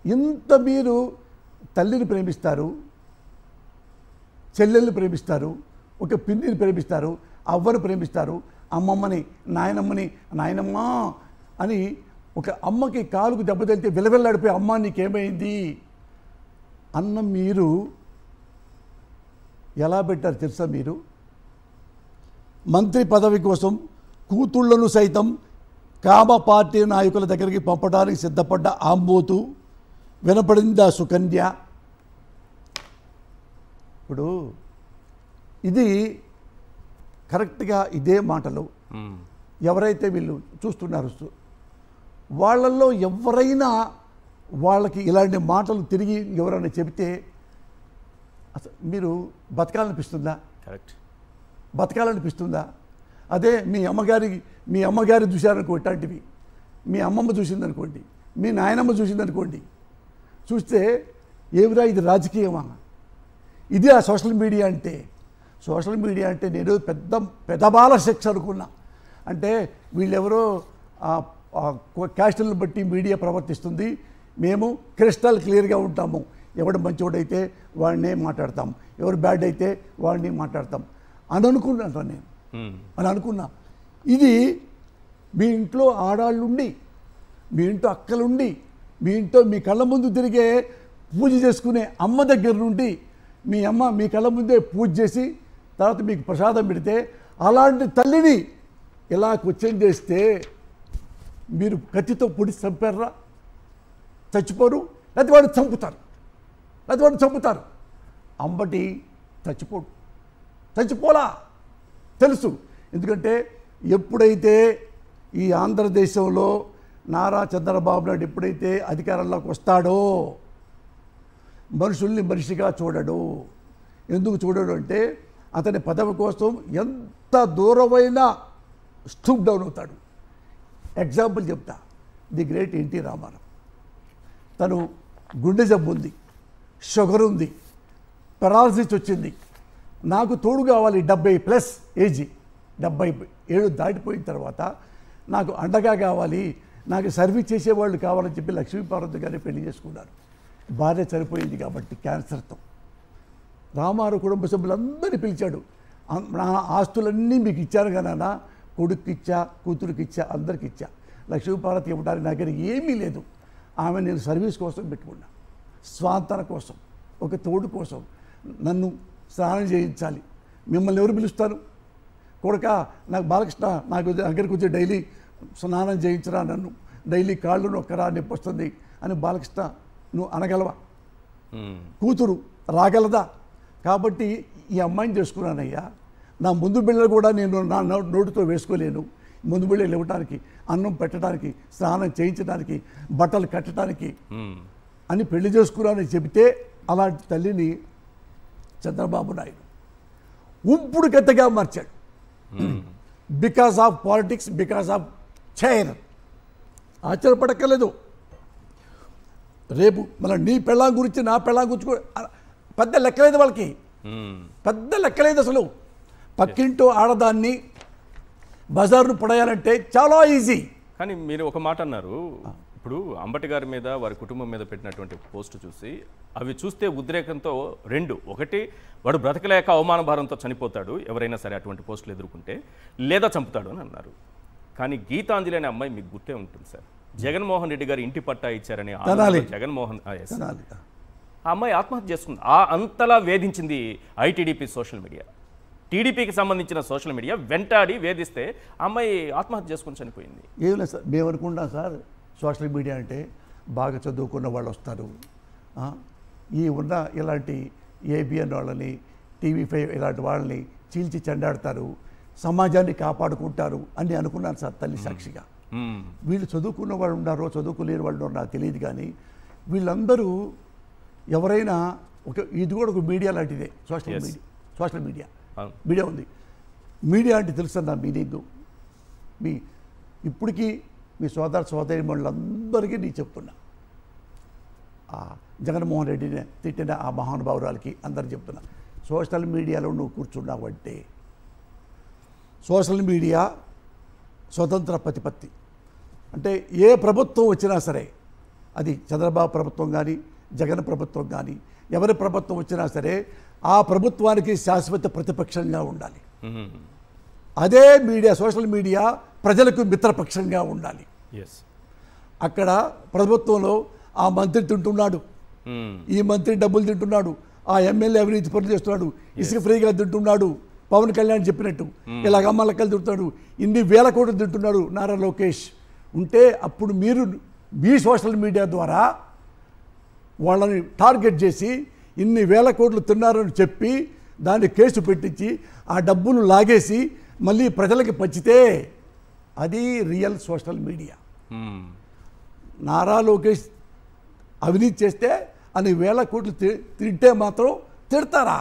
ఇంత మీరు తల్లిని ప్రేమిస్తారు, చెల్లెల్ని ప్రేమిస్తారు, ఒక పిన్నిని ప్రేమిస్తారు, అవ్వని ప్రేమిస్తారు, అమ్మమ్మని నాయనమ్మ అని ఒక అమ్మకి కాలుకు దెబ్బతలితే విలవిల్లాడిపోయి అమ్మ నీకేమైంది అన్న మీరు ఎలా పెట్టారు తెలుసా? మీరు మంత్రి పదవి కోసం కూతుళ్లను సైతం కామ పార్టీ నాయకుల దగ్గరికి పంపడానికి సిద్ధపడ్డ ఆంబోతు వినపడిందా సుకన్య? ఇప్పుడు ఇది కరెక్ట్గా ఇదే మాటలు ఎవరైతే వీళ్ళు చూస్తున్నారు వాళ్ళల్లో ఎవరైనా వాళ్ళకి ఇలాంటి మాటలు తిరిగి ఎవరైనా చెబితే అసలు మీరు బతకాలనిపిస్తుందా? కరెక్ట్, బతకాలనిపిస్తుందా? అదే మీ అమ్మగారి చూశారనుకో, ఇట్లాంటివి మీ అమ్మమ్మ చూసిందనుకోండి, మీ నాయనమ్మ చూసిందనుకోండి, చూస్తే ఏమిరా ఇది రాజకీయమా? ఇది ఆ సోషల్ మీడియా అంటే. సోషల్ మీడియా అంటే నేను పెద్దబాల శిక్ష అనుకున్నా. అంటే వీళ్ళెవరో క్యాస్టులను బట్టి మీడియా ప్రవర్తిస్తుంది, మేము క్రిస్టల్ క్లియర్గా ఉంటాము, ఎవడు మంచివాడైతే వాడినే మాట్లాడతాం, ఎవరు బ్యాడ్ అయితే వాడిని మాట్లాడతాం అని అనుకున్నాను నేను. అనుకున్నా ఇది మీ ఇంట్లో ఆడాళ్ళుండి, మీ ఇంట్లో అక్కలుండి, మీ ఇంట్లో మీ కళ్ళ ముందు తిరిగే పూజ చేసుకునే అమ్మ దగ్గర నుండి మీ అమ్మ మీ కళ్ళ ముందే పూజ చేసి తర్వాత మీకు ప్రసాదం పెడితే అలాంటి తల్లిని ఇలా క్వశ్చన్ చేస్తే మీరు కత్తితో పొడి చంపారా? చచ్చిపోరు, లేకపోతే వాడు చంపుతారు. అంబటి చచ్చిపోలా తెలుసు. ఎందుకంటే ఎప్పుడైతే ఈ ఆంధ్రదేశంలో నారా చంద్రబాబు నాయుడు ఎప్పుడైతే అధికారంలోకి వస్తాడో మనుషుల్ని మనిషిగా చూడడు. ఎందుకు చూడడు అంటే అతని పదవి కోసం ఎంత దూరమైనా స్టూప్ డౌన్ అవుతాడు. ఎగ్జాంపుల్ చెప్తా, ది గ్రేట్ ఎన్టీ రామారావు. తను గుండె జబ్బు ఉంది, షుగర్ ఉంది, పెరాలసిస్ వచ్చింది. నాకు తోడు కావాలి 70+ ఏజీ, 77 దాటిపోయిన తర్వాత నాకు అండగా కావాలి, నాకు సర్వీస్ చేసేవాళ్ళు కావాలని చెప్పి లక్ష్మీపార్వతి గారిని పెళ్లి చేసుకున్నారు. భార్య చనిపోయింది కాబట్టి క్యాన్సర్తో. రామారావు కుటుంబ సభ్యులందరినీ పిలిచాడు. నా ఆస్తులన్నీ మీకు ఇచ్చాను కదా, కొడుకు ఇచ్చా, కూతురికి ఇచ్చా, అందరికి ఇచ్చా. లక్ష్మీపార్వతి ఇవ్వడానికి నా దగ్గర ఏమీ లేదు. ఆమె నేను సర్వీస్ కోసం పెట్టుకున్నా, స్వాంతన కోసం, ఒక తోడు కోసం. నన్ను స్నానం చేయించాలి. మిమ్మల్ని ఎవరు పిలుస్తారు? కొడుక నాకు బాలకృష్ణ నాకు దగ్గరికి వచ్చి డైలీ స్నానం చేయించరా, నన్ను డైలీ కాళ్ళు నొక్కరా, నొప్పి వస్తుంది అని బాలకృష్ణ నువ్వు అనగలవా? కూతురు రాగలదా? కాబట్టి ఈ అమ్మాయిని చేసుకున్నానయ్యా. నా ముందు బిళ్ళలు కూడా నేను నా నోటితో వేసుకోలేను. ముందు బిళ్ళలు ఇవ్వడానికి, అన్నం పెట్టడానికి, స్నానం చేయించడానికి, బట్టలు కట్టడానికి అని పెళ్లి చేసుకున్నానని చెబితే అలాంటి తల్లిని చంద్రబాబు నాయుడు ఉంపుడు గద్దగా మార్చాడు. Because of politics, because of chair. ఆశ్చర్యపడక్కర్లేదు. రేపు మళ్ళీ నీ పెళ్ళాం గురించి నా పెళ్ళాం గురించి పెద్ద లెక్కలేదు వాళ్ళకి, పెద్ద లెక్కలేదు అసలు. పక్కింటో ఆడదాన్ని బజార్ను పడేయాలంటే చాలా ఈజీ. కానీ మీరు ఒక మాట అన్నారు, ఇప్పుడు అంబటి గారి మీద వారి కుటుంబం మీద పెట్టినటువంటి పోస్టు చూసి అవి చూస్తే ఉద్రేకంతో ఒకటి వాడు బ్రతకలేక అవమాన భారంతో చనిపోతాడు ఎవరైనా సరే అటువంటి పోస్టులు ఎదుర్కొంటే, లేదా చంపుతాడు అని అన్నారు. కానీ గీతాంజలి అనే అమ్మాయి మీకు గుర్తే ఉంటుంది సార్. జగన్మోహన్ రెడ్డి గారు ఇంటి పట్టా ఇచ్చారని జగన్మోహన్ ఆ అమ్మాయి ఆత్మహత్య చేసుకుంది. అంతలా వేధించింది ఐటీడీపీ సోషల్ మీడియా. టీడీపీకి సంబంధించిన సోషల్ మీడియా వెంటాడి వేధిస్తే అమ్మాయి ఆత్మహత్య చేసుకుని చనిపోయింది. ఏం లేదు సార్, మేము అనుకుంటాం సార్ సోషల్ మీడియా అంటే బాగా చదువుకున్న వాళ్ళు వస్తారు, ఈ ఉన్న ఇలాంటి ఏబిఎన్ వాళ్ళని, TV5 ఇలాంటి వాళ్ళని చీల్చి చెండాడతారు, సమాజాన్ని కాపాడుకుంటారు అని అనుకున్నాను సార్ తల్లి సాక్షిగా. వీళ్ళు చదువుకున్న వాళ్ళు ఉన్నారో చదువుకోలేని వాళ్ళు ఉన్నారో నాకు తెలియదు. కానీ వీళ్ళందరూ ఎవరైనా ఇది కూడా ఒక మీడియా లాంటిదే. సోషల్ మీడియా ఉంది. మీడియా అంటే తెలుసన్న మీనింగ్. ఇప్పటికీ మీ సోదరి వాళ్ళందరికీ నేను చెప్తున్నా, జగన్మోహన్ రెడ్డిని తిట్టిన ఆ మహానుభావురాలకి అందరు చెప్తున్నా, సోషల్ మీడియాలో నువ్వు కూర్చున్నావంటే సోషల్ మీడియా స్వతంత్ర ప్రతిపత్తి. అంటే ఏ ప్రభుత్వం వచ్చినా సరే, అది చంద్రబాబు ప్రభుత్వం కానీ జగన్ ప్రభుత్వం కానీ ఎవరి ప్రభుత్వం వచ్చినా సరే ఆ ప్రభుత్వానికి శాశ్వత ప్రతిపక్షంగా ఉండాలి. అదే మీడియా, సోషల్ మీడియా ప్రజలకు మిత్రపక్షంగా ఉండాలి. అక్కడ ప్రభుత్వంలో ఆ మంత్రి తింటున్నాడు, ఈ మంత్రి డబ్బులు తింటున్నాడు, ఆ ఎమ్మెల్యే అవినీతి పనులు చేస్తున్నాడు, ఇసుక ఫ్రీగా తింటున్నాడు, పవన్ కళ్యాణ్ చెప్పినట్టు ఇలాగ అమ్మలక్కలు తింటున్నాడు, ఇన్ని వేల కోట్లు తింటున్నాడు నారా లోకేష్ ఉంటే, అప్పుడు మీరు మీ సోషల్ మీడియా ద్వారా వాళ్ళని టార్గెట్ చేసి ఇన్ని వేల కోట్లు తిన్నారని చెప్పి దాన్ని కేసు పెట్టించి ఆ డబ్బులు లాగేసి మళ్ళీ ప్రజలకి పంచితే అది real social media. Nara Lokesh అవినీతి చేస్తే అన్ని వేల కోట్లు తింటే మాత్రం తిడతారా?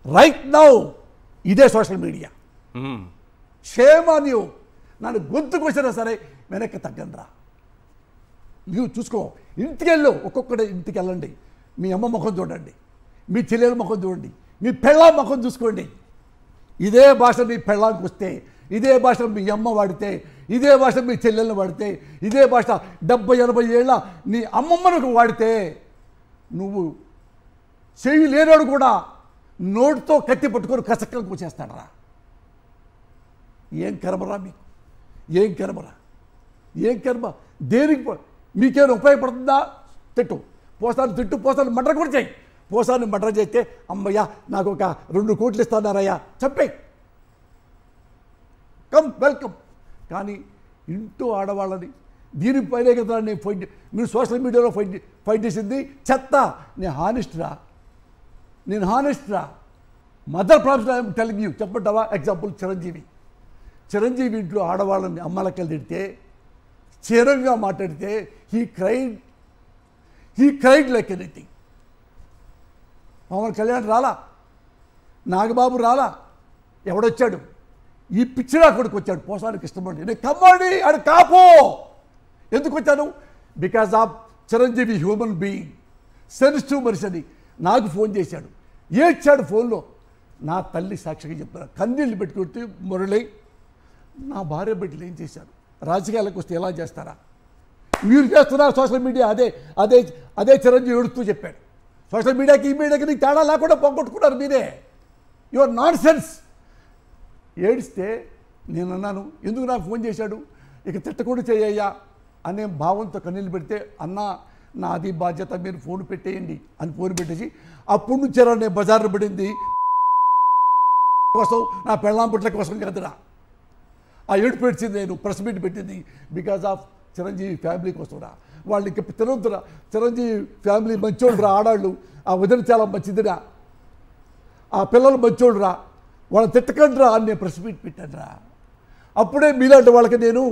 రైట్ నౌ ఇదే social media. Shame on you. నన్ను గొంతుకు వచ్చినా సరే వెనక్కి తగ్గండిరా. నువ్వు చూసుకో, ఇంటికి వెళ్ళు, ఒక్కొక్కటి ఇంటికి వెళ్ళండి, మీ అమ్మ ముఖం చూడండి, మీ చెల్లెల ముఖం చూడండి, మీ పెళ్ళాం ముఖం చూసుకోండి. ఇదే భాష మీ పెళ్ళాంకి వస్తే, ఇదే భాష మీ అమ్మ వాడితే, ఇదే భాష మీ చెల్లెలను వాడితే, ఇదే భాష 70-80 ఏళ్ళ నీ అమ్మమ్మను వాడితే, నువ్వు చెయ్యి లేనాడు కూడా నోటితో కత్తి పట్టుకొని కసక్కలకు వచ్చేస్తాడరా. ఏం కర్మరా మీకు, ఏం కర్మరా. ఏం కర్మ, దేనికి మీకేమైనా ఉపయోగపడుతుందా? తిట్టు, పోసాను మర్డర్ కూడా చేయి. పోసాను మర్డర్ చేస్తే అమ్మయ్యా నాకు ఒక 2 కోట్లు ఇస్తున్నారయ్యా, చెప్పే కమ్ వెల్కమ్. కానీ ఇంటూ ఆడవాళ్ళని దీనిపైనే కదా నేను మీరు సోషల్ మీడియాలో ఫైట్ చేసింది చెత్త. నేను హానెస్ట్ రా. Mother problems I'm telling you. చెప్పంటావా? ఎగ్జాంపుల్ చిరంజీవి ఇంట్లో ఆడవాళ్ళని అమ్మలక్కలు తిడితే, చీరంగా మాట్లాడితే he cried like anything. Pawan Kalyan రాలా, నాగబాబు రాలా, ఎవడొచ్చాడు? ఈ పిచ్చిరా కొడుకు వచ్చాడు, పోసాని కృష్ణమూర్తి. నేను కమ్మాడి అని కాపో. ఎందుకు వచ్చాను? Because of Chiranjeevi human being, sensitive మనిషి అని నాకు ఫోన్ చేశాడు. ఏడ్చాడు ఫోన్లో. నా తల్లి సాక్షిగా చెప్తున్నా, కన్నీళ్ళు పెట్టుకుంటే మురళి నా భార్య బిడ్డలు ఏం చేశారు, రాజకీయాలకు వస్తే ఎలా చేస్తారా మీరు చేస్తున్నారు? సోషల్ మీడియా అదే చిరంజీవి ఏడుస్తూ చెప్పాడు. సోషల్ మీడియాకి ఈ మీడియాకి నీకు తేడా లేకుండా పోగొట్టుకున్నారు మీరే. Your non sense. ఏడిస్తే నేను అన్నాను, ఎందుకు నాకు ఫోన్ చేశాడు, ఇక తిట్టకుండా చేయయ్యా అనే భావంతో కన్నీళ్ళు పెడితే, అన్నా నాది బాధ్యత, మీరు ఫోన్ పెట్టేయండి అని ఫోన్ పెట్టేసి అప్పటి నుంచి నేను బజార్లో పడింది కోసం, నా పెళ్ళాం పుట్ల కోసం కదరా. ఆ ఏడు పెట్టింది నేను ప్రెస్ మీట్ పెట్టింది బికాజ్ ఆఫ్ చిరంజీవి ఫ్యామిలీ కోసం రా. వాళ్ళు ఇంక తినొద్దురా, చిరంజీవి ఫ్యామిలీ మంచోళ్ళు రా, ఆడాళ్ళు, ఆ వదిన చాలా మంచిదిరా, ఆ పిల్లలు మంచోళ్ళు రా, వాళ్ళని తిట్టకండి రా అని నేను ప్రెస్ మీట్ పెట్టాను రా. అప్పుడే మీలాంటి వాళ్ళకి నేను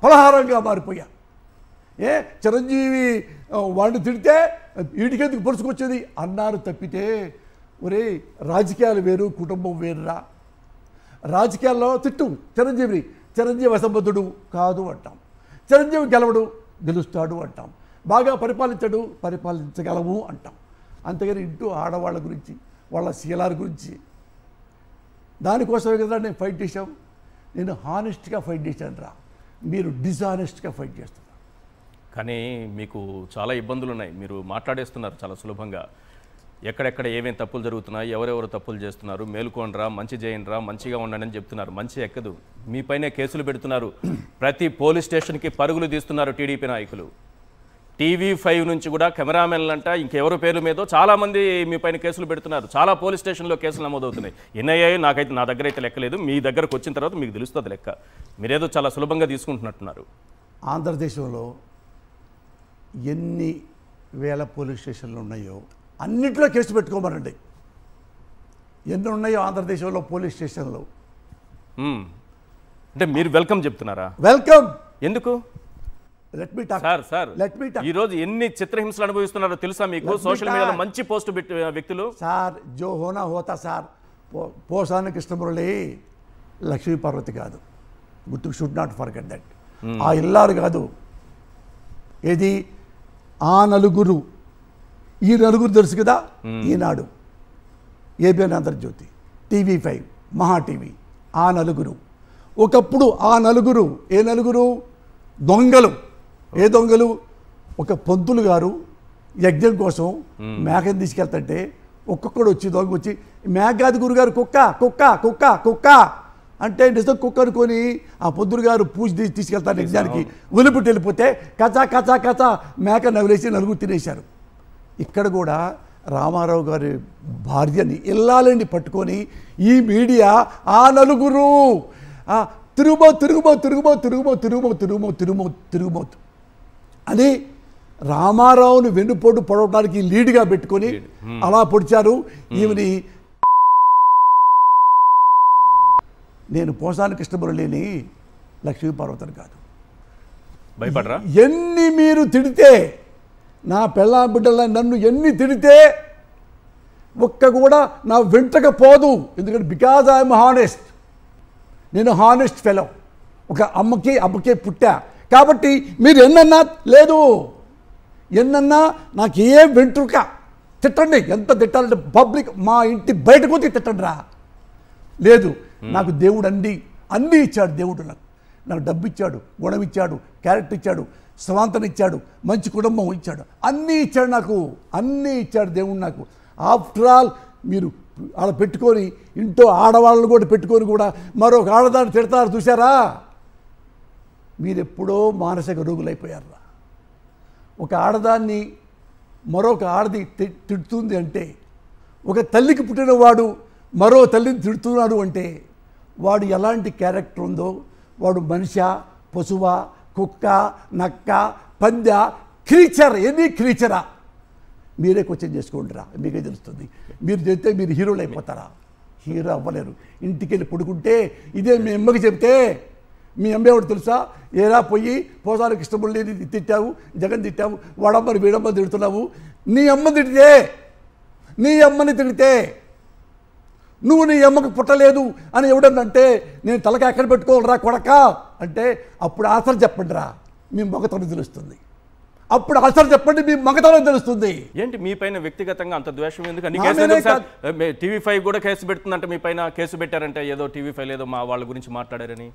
పలహారంగా మారిపోయా. చిరంజీవి వాడిని తిడితే వీడికెందుకు పొడుచుకొచ్చేది అన్నారు తప్పితే, ఒరే రాజకీయాలు వేరు, కుటుంబం వేరురా. రాజకీయాల్లో తిట్టు చిరంజీవి అసంబద్ధుడు కాదు అంటాం, చిరంజీవి గెలుస్తాడు అంటాం, బాగా పరిపాలించగలము అంటాం. అంతేగాని ఇంటూ ఆడవాళ్ళ గురించి, వాళ్ళ శీలాల గురించి, దానికోసమే కదా నేను ఫైట్ చేశాం. నేను హానెస్ట్గా ఫైట్ చేశాను రా, మీరు డిజానెస్ట్గా ఫైట్ చేస్తున్నారు. కానీ మీకు చాలా ఇబ్బందులు ఉన్నాయి, మీరు మాట్లాడేస్తున్నారు చాలా సులభంగా. ఎక్కడెక్కడ ఏమేమి తప్పులు జరుగుతున్నాయి, ఎవరెవరు తప్పులు చేస్తున్నారు, మేలుకోండిరా, మంచి చేయండిరా, మంచిగా ఉండండి అని చెప్తున్నారు. మంచి ఎక్కదు, మీపైనే కేసులు పెడుతున్నారు. ప్రతి పోలీస్ స్టేషన్కి పరుగులు తీస్తున్నారు టీడీపీ నాయకులు. TV5 నుంచి కూడా కెమెరామెన్లు అంట, ఇంకెవరి పేర్ల మీదో చాలామంది మీ పైన కేసులు పెడుతున్నారు. చాలా పోలీస్ స్టేషన్లో కేసులు నమోదవుతున్నాయి. ఎన్ఐఏ నాకైతే, నా దగ్గర అయితే లెక్కలేదు, మీ దగ్గరకు వచ్చిన తర్వాత మీకు తెలుస్తుంది లెక్క. మీరేదో చాలా సులభంగా తీసుకుంటున్నట్టున్నారు. ఆంధ్రదేశంలో ఎన్ని వేల పోలీస్ స్టేషన్లు ఉన్నాయో అన్నింటిలో కేసు పెట్టుకోమనండి. ఎన్ని ఉన్నాయో ఆంధ్రదేశంలో పోలీస్ స్టేషన్లు. అంటే మీరు వెల్కమ్ చెప్తున్నారా? వెల్కమ్. ఎందుకు? సార్ ఈ రోజు ఎన్ని చిత్రహింసలు అనుభవిస్తున్నారో తెలుసా మీకు? సోషల్ మీడియాలో మంచి పోస్ట్ వ్యక్తులు. సార్ జో హోనా హోతా సార్. పోసాని కృష్ణమురళి లక్ష్మీ పార్వతి కాదు, గుర్తు షుడ్ నాట్ ఫర్గెట్ దట్. ఆ ఇల్లారు కాదు, ఏది ఆ నలుగురు, ఈ నలుగురు తెలుసు కదా, ఈనాడు, ఏబిఎన్ ఆంధ్రజ్యోతి, TV5, మహా టీవీ, ఆ నలుగురు. ఒకప్పుడు ఆ నలుగురు ఏ నలుగురు? దొంగలు. ఏ దొంగలు? ఒక పంతులు గారు యజ్ఞం కోసం మేకని తీసుకెళ్తుంటే ఒక్కొక్కడు వచ్చి దొంగ వచ్చి, మేక కాదు గురుగారు, కుక్క కుక్క కుక్క కుక్క అంటే నిజం కుక్క అనుకొని ఆ పంతులు గారు పూజ తీసుకెళ్తారు యజ్ఞానికి, ఉలిపిట్టి వెళ్ళిపోతే కచా కచా కచా మేక నవిలేసి నలుగురు తినేశారు. ఇక్కడ కూడా రామారావు గారి భార్యని ఇల్లాలని పట్టుకొని ఈ మీడియా ఆ నలుగురు తిరుగుమోతు అని రామారావుని వెన్నుపోటు పొడవడానికి లీడ్గా పెట్టుకొని అలా పొడిచారు ఈమెని. నేను పోసాని కృష్ణమురళిని లక్ష్మీ పార్వతిని కాదు. భయపడరా? ఎన్ని మీరు తిడితే, నా పెళ్ళా బిడ్డల నన్ను ఎన్ని తిడితే ఒక్క కూడా నా వెంటక పోదు. ఎందుకంటే బికాజ్ ఐఎమ్ హానెస్ట్. నేను హానెస్ట్ ఫెలో. ఒక అమ్మకే పుట్టా కాబట్టి మీరు ఎన్నన్నా లేదు, ఎన్నన్నా నాకు ఏ వెంట్రుక తిట్టండి, ఎంత తిట్టాలంటే పబ్లిక్, మా ఇంటి బయటకు తిట్టండి రా. లేదు, నాకు దేవుడు అన్నీ ఇచ్చాడు. దేవుడు నాకు డబ్బు ఇచ్చాడు, గుణం ఇచ్చాడు, క్యారెక్టర్ ఇచ్చాడు, స్వాంతన ఇచ్చాడు, మంచి కుటుంబం ఇచ్చాడు, అన్నీ ఇచ్చాడు నాకు, అన్నీ ఇచ్చాడు దేవుడు నాకు. ఆఫ్టర్ ఆల్ మీరు అలా పెట్టుకొని ఇంట్లో ఆడవాళ్ళని కూడా పెట్టుకొని కూడా మరొక ఆడదాన్ని తిడతారు చూసారా? మీరెప్పుడో మానసిక రోగులైపోయారా. ఒక ఆడదాన్ని మరొక ఆడది తిడుతుంది అంటే, ఒక తల్లికి పుట్టినవాడు మరో తల్లిని తిడుతున్నాడు అంటే వాడు ఎలాంటి క్యారెక్టర్ ఉందో, వాడు మనిషా, పశువా, కుక్క, నక్క, పంద, క్రీచర్, ఎనీ క్రీచరా? మీరే క్వశ్చన్ చేసుకోండిరా, మీకే తెలుస్తుంది. మీరు చెప్తే మీరు హీరోలు అయిపోతారా? హీరో అవ్వలేరు. ఇంటికి వెళ్ళి పడుకుంటే ఇదే మీ అమ్మకి చెప్తే, మీ అమ్మేవాడు తెలుసా, ఏరా పోయి పోసానికి కృష్ణమురళిని తిట్టావు, జగన్ తిట్టావు, వాడమ్మని వీడమ్మని తిడుతున్నావు. నీ అమ్మ తిడితే, నీ అమ్మని తిడితే నువ్వు నీ అమ్మకు పుట్టలేదు అని ఎవడన్నంటే నేను తలకి ఎక్కడ పెట్టుకోవాలరా కొడక అంటే అప్పుడు ఆన్సర్ చెప్పండి రా, మీ మగతనం తెలుస్తుంది. అప్పుడు ఆన్సర్ చెప్పండి, మీ మగతనం తెలుస్తుంది. ఏంటి మీ పైన వ్యక్తిగతంగా అంత ద్వేషం ఎందుకు? TV5 కూడా కేసు పెడుతుందంటే మీ పైన కేసు పెట్టారంటే ఏదో TV5 ఏదో మా వాళ్ళ గురించి మాట్లాడారని.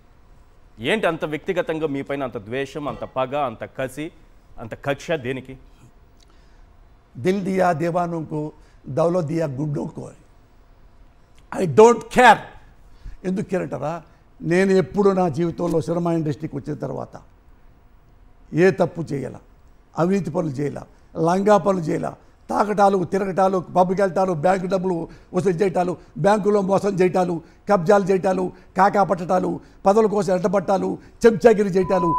ఏంటి అంత వ్యక్తిగతంగా మీ పైన అంత ద్వేషం, అంత పగ, అంత కసి, అంత కక్ష దేనికి? దిల్ దియా దేవానుకు దౌలత్ దియా గుడ్డోకు, ఐ డోంట్ కేర్. ఎందుకు కేర్ అంటారా? నేను ఎప్పుడు నా జీవితంలో సినిమా ఇండస్ట్రీకి వచ్చిన తర్వాత ఏ తప్పు చేయాల, అవినీతి పనులు చేయాల, లంగా పనులు చేయాల, తాకటాలు, తిరగటాలు, పబ్కి వెళ్తాలు, బ్యాంకు డబ్బులు వసూలు చేయటాలు, బ్యాంకులో మోసం చేయటాలు, కబ్జాలు చేయటాలు, కాకా పట్టటాలు, పదవుల కోసం ఎట్టబట్టాలు, చెంచాగిరి చేయటాలు,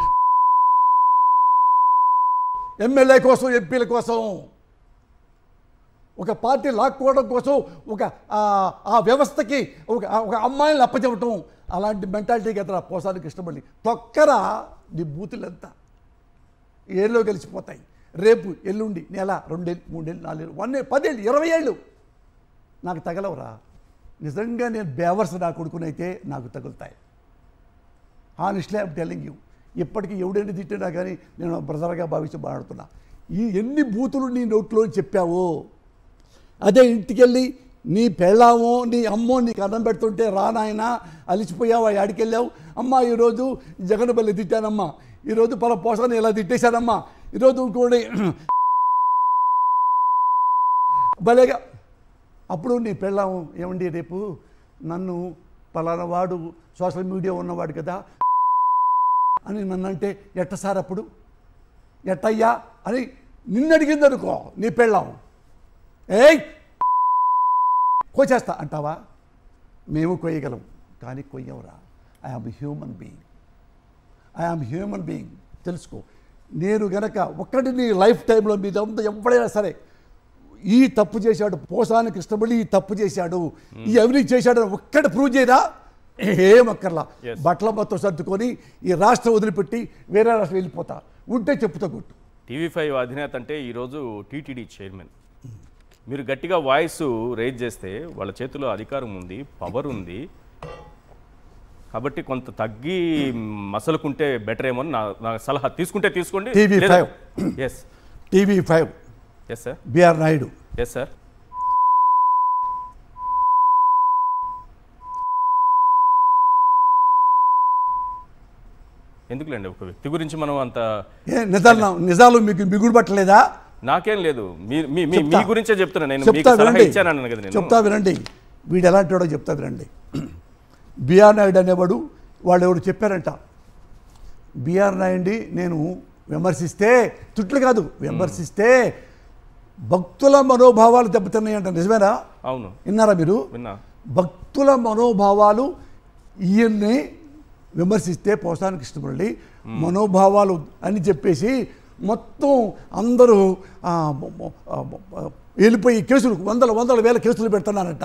ఎమ్మెల్యే కోసం, ఎంపీల కోసం, ఒక పార్టీ లాక్కోవడం కోసం, ఒక ఆ వ్యవస్థకి ఒక అమ్మాయిని అప్పచెప్పటం, అలాంటి మెంటాలిటీకి ఎదురా పోసానికి ఇష్టపడి తొక్కరా నీ బూతులంతా ఏళ్ళలో కలిసిపోతాయి. రేపు ఎల్లుండి నెల, 2 ఏళ్ళు, 3 ఏళ్ళు, 4 ఏళ్ళు, 1 ఏళ్ళు, 10 ఏళ్ళు, 20 ఏళ్ళు నాకు తగలవరా. నిజంగా నేను బేవర్స్ నా కొడుకునైతే నాకు తగులుతాయి. Honestly I'm telling you. ఇప్పటికీ ఎవడైనా తిట్టినా కానీ నేను బ్రదర్గా భావించి మాట్లాడుతున్నా. ఈ ఎన్ని బూతులు నీ నోట్లో చెప్పావో, అదే ఇంటికెళ్ళి నీ పెళ్ళామో నీ అమ్మో నీకు అన్నం పెడుతుంటే రానాయనా అలిసిపోయావా, ఆడికెళ్ళావు, అమ్మ ఈరోజు జగన్ బల్లి తిట్టానమ్మా, ఈరోజు పల పోసాన్ని ఇలా తిట్టేశానమ్మా, ఈరోజు ఇంకోటి భలేగా. అప్పుడు నీ పెళ్ళాము ఏమండి రేపు నన్ను పలానా వాడు సోషల్ మీడియా ఉన్నవాడు కదా అని నన్నంటే ఎట్ట సార్, అప్పుడు ఎట్టయ్యా అని నిన్ను అడిగింది అనుకో నీ పెళ్ళాము, ఏయ్ కోచేస్తా అంటావా? మేము కొయ్యగలం కానీ కొయ్యవరా. I am human being, I am human being తెలుసుకో. నేను గనక ఒక్కటి నీ లైఫ్ టైంలో మీదంతా ఎవడైనా సరే ఈ తప్పు చేశాడు, పోసాని కృష్ణమురళి ఈ తప్పు చేశాడు, ఈ అవినీతి చేశాడు ఒక్కటి ప్రూవ్ చేయరా? ఏమక్కర్లా. బట్టల మొత్తం సర్దుకొని ఈ రాష్ట్రం వదిలిపెట్టి వేరే రాష్ట్రం వెళ్ళిపోతా ఉంటే చెప్పుతో కొట్టు. TV5 అధినేత అంటే ఈరోజు TTD చైర్మన్. మీరు గట్టిగా వాయిస్ రేజ్ చేస్తే వాళ్ళ చేతిలో అధికారం ఉంది, పవర్ ఉంది, కాబట్టి కొంత తగ్గి మసలుకుంటే బెటర్ ఏమో నా సలహా. తీసుకుంటే తీసుకోండి. TV5 yes sir. BR Naidu. Yes sir. ఎందుకులేండి ఒక వ్యక్తి గురించి మనం అంత నిజాలు మీకు మిగుడు పట్టలేదా? నాకేం లేదు, మీ గురించే చెప్తున్నా. నేను ఇచ్చాను కదా, చెప్తా వినండి. వీడు ఎలాంటి వాడో చెప్తా వినండి. బిఆర్ నాయుడు అనేవాడు వాళ్ళు ఎవరు చెప్పారంట, బిఆర్ నాయుడిని నేను విమర్శిస్తే, తుట్లు కాదు విమర్శిస్తే భక్తుల మనోభావాలు దెబ్బతిన్నాయంట. నిజమేనా? అవును. విన్నారా మీరు? భక్తుల మనోభావాలు ఈయన్ని విమర్శిస్తే పోసాని కృష్ణమురళి మనోభావాలు అని చెప్పేసి మొత్తం అందరూ వెళ్ళిపోయి కేసులు వందల వేల కేసులు పెడుతున్నారంట.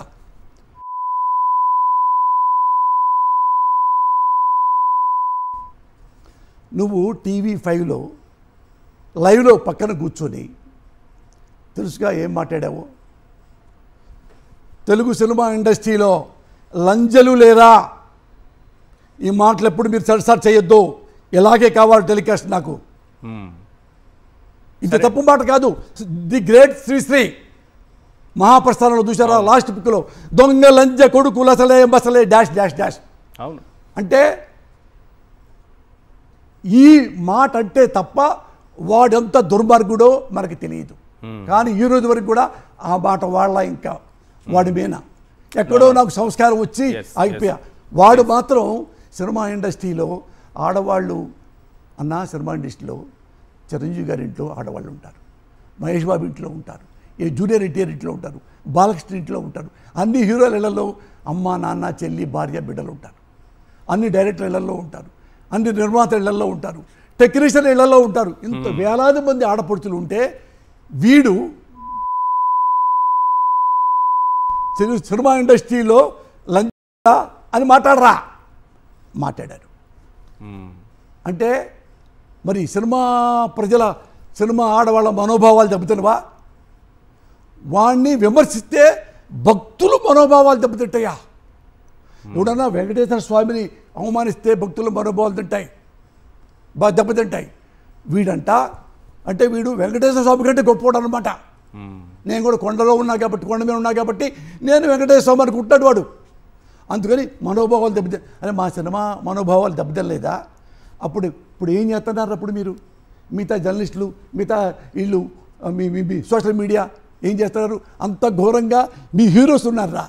నువ్వు TV5లో లైవ్లో పక్కన కూర్చొని తెలుసుగా ఏం మాట్లాడావు? తెలుగు సినిమా ఇండస్ట్రీలో లంజలు లేరా? ఈ మాటలు ఎప్పుడు మీరు సరిసారి చేయొద్దు, ఇలాగే కావాలి టెలికాస్ట్ నాకు. ఇంత తప్పు మాట కాదు. ది గ్రేట్ శ్రీశ్రీ మహాప్రస్థానంలో చూసారా లాస్ట్ బుక్లో, దొంగ లంజ కొడుకులు అసలే మసలే డాష్ డాష్ డాష్. అవును. అంటే ఈ మాట అంటే తప్ప వాడెంత దుర్మార్గుడో మనకి తెలియదు. కానీ ఈ రోజు వరకు కూడా ఆ మాట వాళ్ళ ఇంకా వాడి మీద ఎక్కడో నాకు సంస్కారం వచ్చి ఆగిపోయా. వాడు మాత్రం సినిమా ఇండస్ట్రీలో ఆడవాళ్ళు అన్న సినిమా ఇండస్ట్రీలో చిరంజీవి గారి ఇంట్లో ఆడవాళ్ళు ఉంటారు, మహేష్ బాబు ఇంట్లో ఉంటారు, ఏ జూనియర్ ఎన్టీఆర్ ఇంట్లో ఉంటారు, బాలకృష్ణ ఇంట్లో ఉంటారు, అన్ని హీరోల ఇళ్లలో అమ్మ నాన్న చెల్లి భార్య బిడ్డలు ఉంటారు, అన్ని డైరెక్టర్ ఇళ్లలో ఉంటారు, అన్ని నిర్మాత ఇళ్లలో ఉంటారు, టెక్నీషియన్ ఇళ్లలో ఉంటారు. ఇంత వేలాది మంది ఆడపడుచులు ఉంటే వీడు సినిమా ఇండస్ట్రీలో లంచ అని మాట్లాడారు. అంటే మరి సినిమా ఆడవాళ్ళ మనోభావాలు దెబ్బతినవా? వాణ్ణి విమర్శిస్తే భక్తులు మనోభావాలు దెబ్బతింటాయా? ఎవడన్నా వెంకటేశ్వర స్వామిని అవమానిస్తే భక్తుల మనోభావాలు దెబ్బతింటాయి. వీడు వెంకటేశ్వర స్వామి కంటే గొప్పవాడు అనమాట. నేను కూడా కొండ మీద ఉన్నా కాబట్టి నేను వెంకటేశ్వర స్వామి అనుకుంటున్నాడు వాడు. అందుకని మనోభావాలు అరే మా సినిమా మనోభావాలు దెబ్బతినలేదా? ఇప్పుడు ఏం చేస్తున్నారు? అప్పుడు మీరు మిగతా జర్నలిస్టులు, మిగతా వీళ్ళు, మీ సోషల్ మీడియా ఏం చేస్తున్నారు? అంత ఘోరంగా మీ హీరోస్ ఉన్నారా?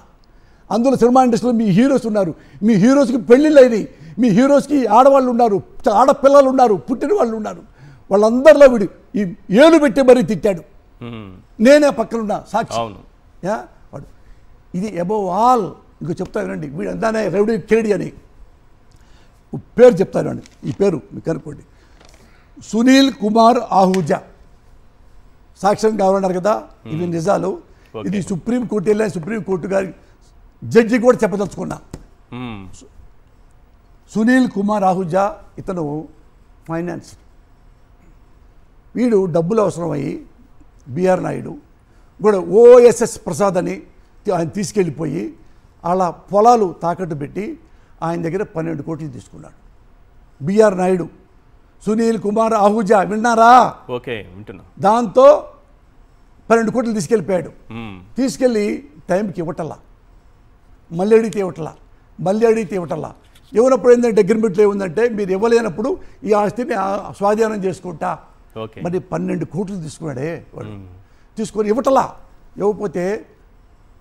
అందులో సినిమా ఇండస్ట్రీలో మీ హీరోస్ ఉన్నారు. మీ హీరోస్కి పెళ్ళిళ్ళు అయినాయి, మీ హీరోస్కి ఆడవాళ్ళు ఉన్నారు, ఆడపిల్లలు ఉన్నారు, పుట్టిన వాళ్ళు ఉన్నారు. వాళ్ళందరిలో వీడు ఈ ఏలు పెట్టి మరీ తిట్టాడు. నేనే పక్కనున్నా సాక్షి. వాడు ఇది అబోవ్ ఆల్. ఇంకో చెప్తానండి, వీడు అందానే రౌడీ కేడి అని పేరు చెప్తానండి. ఈ పేరు మీకు కనుక్కోండి, సునీల్ కుమార్ ఆహూజా. సాక్ష్యం కావాలన్నారు కదా, ఇవి నిజాలు. ఇది సుప్రీంకోర్టు వెళ్ళిన సుప్రీంకోర్టు గారి జడ్జి కూడా చెప్పదలుచుకున్నా. సునీల్ కుమార్ ఆహూజా ఇతను ఫైనాన్స్. వీడు డబ్బులు అవసరమయ్యి బిఆర్ నాయుడు కూడా ఓఎస్ఎస్ ప్రసాద్ అని ఆయన తీసుకెళ్ళిపోయి అలా పొలాలు తాకట్టు పెట్టి ఆయన దగ్గర 12 కోట్లు తీసుకున్నాడు. బిఆర్ నాయుడు, సునీల్ కుమార్ ఆహూజా, విన్నారా? ఓకే, వింటున్నా. దాంతో 12 కోట్లు తీసుకెళ్ళిపోయాడు. తీసుకెళ్ళి టైంకి ఇవ్వటల్లా, మళ్ళీ అడిగితే ఇవ్వటల్లా. ఇవ్వనప్పుడు ఏంటంటే అగ్రిమెంట్లో ఏముందంటే మీరు ఇవ్వలేనప్పుడు ఈ ఆస్తిని స్వాధీనం చేసుకుంటా. మరి 12 కోట్లు తీసుకున్నాడే వాడు. తీసుకొని ఇవ్వకపోతే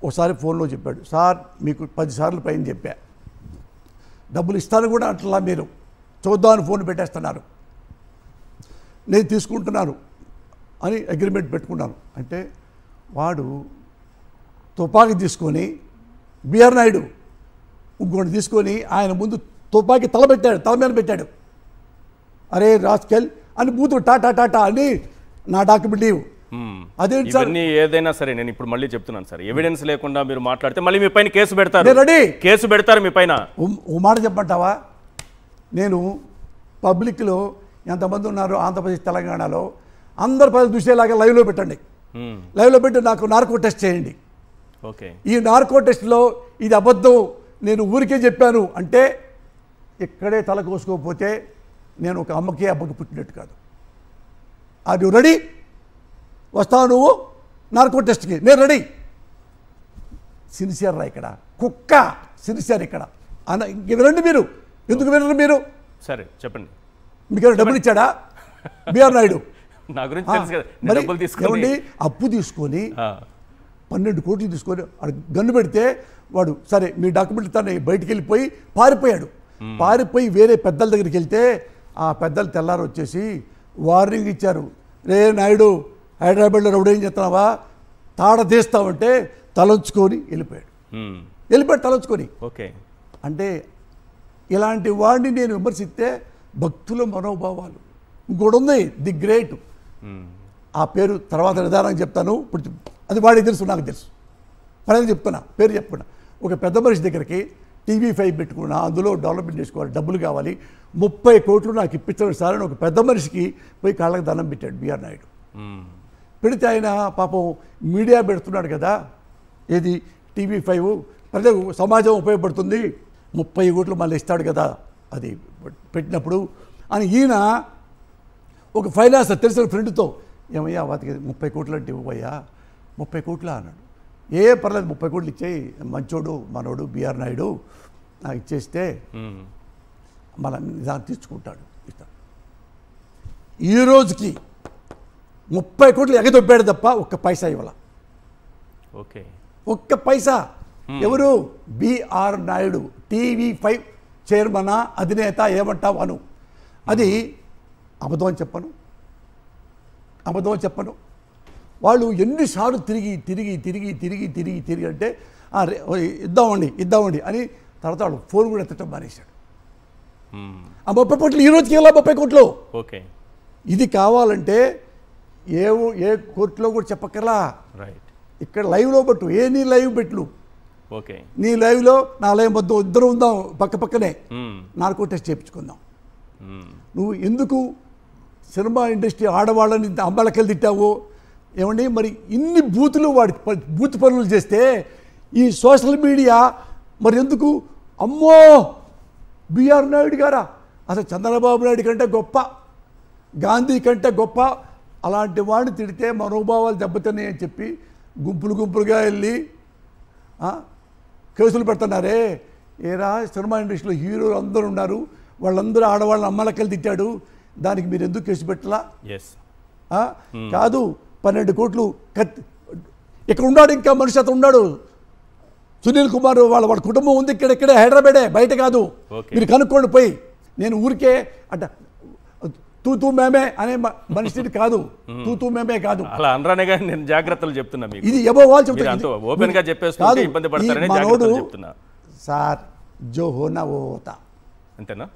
ఒకసారి ఫోన్లో చెప్పాడు, సార్ మీకు 10 సార్లు పైన చెప్పా, డబ్బులు ఇస్తాను కూడా అట్లా మీరు చూద్దామని ఫోన్ పెట్టేస్తున్నారు, నేను తీసుకుంటున్నాను అని అగ్రిమెంట్ పెట్టుకున్నాను. అంటే వాడు తుపాకీ తీసుకొని బిఆర్ నాయుడు ఇంకోటి తీసుకొని ఆయన ముందు తుపాకీ తల మీద పెట్టాడు. అరే రాస్కెల్ అని బూతులు టాటా అని నా డాక్యుమెంట్ ఇవ్వు. అదేంటి సార్? ఏదైనా సరే నేను ఇప్పుడు మళ్ళీ చెప్తున్నాను సార్, ఎవిడెన్స్ లేకుండా మీరు మాట్లాడితే మళ్ళీ మీ పైన కేసు పెడతారు. కేసు పెడతారు మీ పైన. ఓ మాట చెప్పంటావా? నేను పబ్లిక్లో ఎంతమంది ఉన్నారు ఆంధ్రప్రదేశ్ తెలంగాణలో, అందరు ప్రజలు చూసేలాగా లైవ్లో పెట్టండి. లైవ్లో పెట్టి నాకు నార్కో టెస్ట్ చేయండి. ఓకే, ఈ నార్కో టెస్ట్లో ఇది అబద్ధం, నేను ఊరికే చెప్పాను అంటే ఇక్కడే తల కోసుకోకపోతే నేను ఒక అమ్మకి అబ్బకి పుట్టినట్టు కాదు. అది రెడీ? వస్తావు నువ్వు నార్కో టెస్ట్కి? నేను రెడీ. సిన్సియర్ రా ఇక్కడ, కుక్క సిన్సియర్ ఇక్కడ వినండి. మీరు ఎందుకు వినరు? మీరు సరే చెప్పండి. మీకు డబ్బులు ఇచ్చాడా బిఆర్ నాయుడు? నా గురించి తెలుసు కదా. మరి అప్పు తీసుకొని 12 కోట్లు తీసుకొని గన్ను పెడితే వాడు సరే మీ డాక్యుమెంట్ తను బయటికి వెళ్ళిపోయి పారిపోయి వేరే పెద్దల దగ్గరికి వెళ్తే ఆ పెద్దలు తెల్లారు వచ్చేసి వార్నింగ్ ఇచ్చారు, రే నాయుడు హైదరాబాద్లో రౌడేం చేస్తున్నావా, తాడ తీస్తావంటే తలంచుకొని వెళ్ళిపోయాడు తలంచుకొని. ఓకే, అంటే ఇలాంటి వాడిని నేను విమర్శిస్తే భక్తుల మనోభావాలు. ఇంకోటి ఉంది ది గ్రేట్, ఆ పేరు తర్వాత నిదానంగా చెప్తాను. ఇప్పుడు అది వాడికి తెలుసు, నాకు తెలుసు. పని చెప్తున్నా, పేరు చెప్పుకున్నా. ఒక పెద్ద మనిషి దగ్గరికి TV5 పెట్టుకున్నా, అందులో డెవలప్మెంట్ చేసుకోవాలి, డబ్బులు కావాలి, 30 కోట్లు నాకు ఇప్పించండి సార్ అని ఒక పెద్ద మనిషికి పోయి కాళ్ళకి దండం పెట్టాడు బిఆర్ నాయుడు. పెడితే ఆయన పాపం మీడియా పెడుతున్నాడు కదా, ఏది TV5 ప్రజలకు సమాజం ఉపయోగపడుతుంది, 30 కోట్లు మళ్ళీ ఇస్తాడు కదా అది పెట్టినప్పుడు అని ఈయన ఒక ఫైనాన్సర్ తెలిసిన ఫ్రెండ్తో, ఏమయ్యా వాటికి 30 కోట్లు అంటే ఇవ్వయ్యా, 30 కోట్లా అన్నాడు. ఏ పర్లేదు 30 కోట్లు ఇచ్చేయి, మంచోడు మనోడు బిఆర్ నాయుడు నాకు ఇచ్చేస్తే మళ్ళీ నిజాన్ని తీసుకుంటాడు, ఇస్తాడు. ఈ రోజుకి 30 కోట్లు ఎగదొబ్బాడు తప్ప ఒక్క పైసా ఇవ్వాల. ఓకే, ఒక్క పైసా. ఎవరు? బిఆర్ నాయుడు, TV5 చైర్మన్, అధినేత, ఏమంటావు అను. అది అబద్ధం అని చెప్పను. వాళ్ళు ఎన్నిసార్లు తిరిగి అంటే ఇద్దామండి అని తర్వాత వాళ్ళు ఫోన్ కూడా ఎత్తటం మానేశాడు. ఆ 30 కోట్లు ఈ రోజుకి ఎలా 30 కోట్లు? ఓకే, ఇది కావాలంటే ఏ కోర్టులో కూడా చెప్పక్కర్లా, రైట్, ఇక్కడ లైవ్లో పెట్టు. నీ లైవ్ పెట్టు, ఓకే, నీ లైవ్లో నా లైవ్ వద్దు, ఇద్దరు ఉందాం పక్కనే, నార్కో టెస్ట్ చేయించుకుందాం. నువ్వు ఎందుకు సినిమా ఇండస్ట్రీ ఆడవాళ్ళని అమ్మలకెళ్ళి తిట్టావు? ఏమండి, మరి ఇన్ని బూతులు బూత్ పనులు చేస్తే ఈ సోషల్ మీడియా మరి ఎందుకు? అమ్మో, బిఆర్ నాయుడు గారా, అసలు చంద్రబాబు నాయుడు కంటే గొప్ప, గాంధీ కంటే గొప్ప, అలాంటి వాడిని తిడితే మనోభావాలు దెబ్బతిన్నాయని చెప్పి గుంపులుగా వెళ్ళి కేసులు పెడుతున్నారే. ఏరా, సినిమా ఇండస్ట్రీలో హీరోలు అందరూ ఉన్నారు, వాళ్ళందరూ ఆడవాళ్ళని అమ్మలకెళ్ళి తిట్టాడు, దానికి మీరు ఎందుకు కేసు పెట్టలా? కాదు, 12 కోట్లు ఇక్కడ ఉన్నాడు, ఇంకా మనిషి అతను ఉన్నాడు, సునీల్ కుమార్, వాళ్ళ కుటుంబం ఉంది ఇక్కడే హైదరాబాదే, బయట కాదు. మీరు కనుక్కోండి పోయి. నేను ఊరికే అంటే తూతూ మేమే అనే మనిషిని కాదు, తూతూ మేమే కాదు, అలా అనరానే కానీ నేను జాగ్రత్తలు చెప్తున్నా మీకు. ఇది ఎవో వాళ్ళు చెప్తారు, ఓపెన్ గా చెప్పేస్తుంటే ఇబ్బంది పడతారని జాగ్రత్తలు చెప్తున్నా సార్. జో హోనా ఓ హోతా, అంతేనా?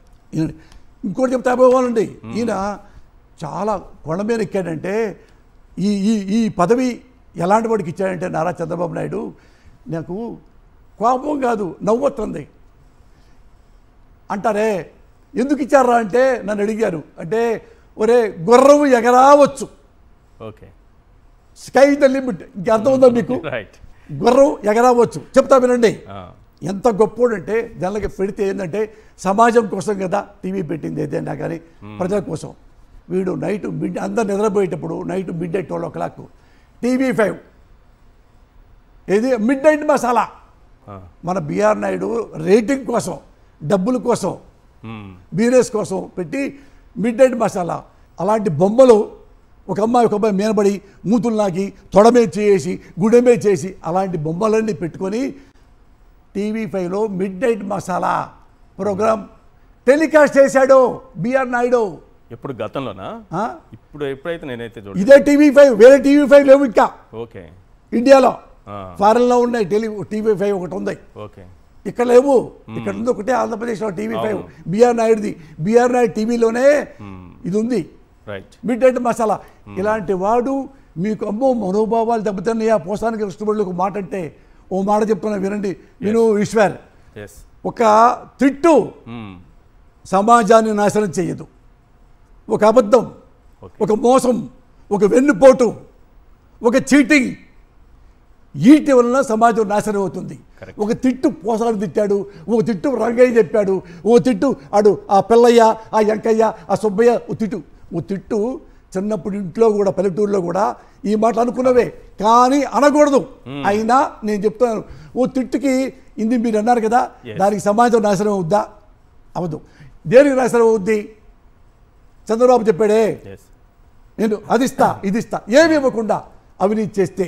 ఇంకోటి చెప్తా పోవాలండి. ఈయన చాలా కొండ మీద ఎక్కాడంటే ఈ పదవి ఎలాంటి వాడికి ఇచ్చాడంటే నారా చంద్రబాబు నాయుడు, నాకు కోపం కాదు నవ్వొస్తుంది. అంటారే ఎందుకు ఇచ్చారా అంటే నన్ను అడిగారు. అంటే ఒరే, గుర్రం ఎగరావచ్చు, ఓకే, స్కై ద లిమిట్. ఇంక అర్థం ఉందా మీకు? గుర్రం ఎగరావచ్చు. చెప్తా వినండి. ఎంత గొప్పోడంటే జనాలకి పెడితే ఏంటంటే సమాజం కోసం కదా టీవీ పెట్టింది, ఏదైనా కానీ ప్రజల కోసం. వీడు నైట్ అందరు నిద్రపోయేటప్పుడు నైట్ midnight 12 o'clock TV5 ఏది midnight మసాలా. మన బిఆర్ నాయుడు రేటింగ్ కోసం, డబ్బుల కోసం, బిజినెస్ కోసం పెట్టి midnight మసాలా. అలాంటి బొమ్మలు ఒక అమ్మాయి మీనబడి మూతులు నాకి తొడమే చేసి గుడమే చేసి అలాంటి బొమ్మలన్నీ పెట్టుకొని TV5లో midnight మసాలా ప్రోగ్రామ్ టెలికాస్ట్ చేశాడు బిఆర్ నాయుడు. ఎప్పుడు గతంలోనా? ఎప్పుడైతే నేనైతే చూడ ఇదే TV5, వేరే TV5 లేవు ఇంకా. ఓకే, ఇండియాలో ఫారెన్లో ఉన్నాయి TV5 ఒకటి ఉంది, ఓకే, ఇక్కడ లేవు. ఇక్కడ ఉంది ఒకటే ఆంధ్రప్రదేశ్లో TV5 బిఆర్ నాయుడుది. బిఆర్ నాయుడు టీవీలోనే ఇది ఉంది, midnight మసాలా. ఇలాంటి వాడు మీకు అమ్మో మనోభావాలు దెబ్బతిన్నాయా పోసానికి కృష్ణబడులకు మాట అంటే ఓ మాట చెప్తున్నా వినండి. విను ఈశ్వర్, ఒక తిట్టు సమాజాన్ని నాశనం చేయదు. ఒక అబద్ధం, ఒక మోసం, ఒక వెన్నుపోటు, ఒక చీటింగ్, వీటి వలన సమాజం నాశనం అవుతుంది. ఒక తిట్టు పోసాడు తిట్టాడు, ఒక తిట్టు రంగయ్య చెప్పాడు, ఓ తిట్టు ఆడు ఆ పిల్లయ్య, ఆ వెంకయ్య, ఆ సుబ్బయ్య, ఓ తిట్టు చిన్నప్పుడు ఇంట్లో కూడా పల్లెటూరులో కూడా ఈ మాట అనుకున్నవే కానీ అనకూడదు. అయినా నేను చెప్తున్నాను, ఓ తిట్టుకి ఇది మీరు అన్నారు కదా, దానికి సమాజం నాశనం అవుద్దా? అవదు. దేనికి నాశనం అవుద్ది? చంద్రబాబు చెప్పాడే, నేను అది ఇస్తా ఇది ఇస్తా, ఏమి ఇవ్వకుండా అవినీతి చేస్తే,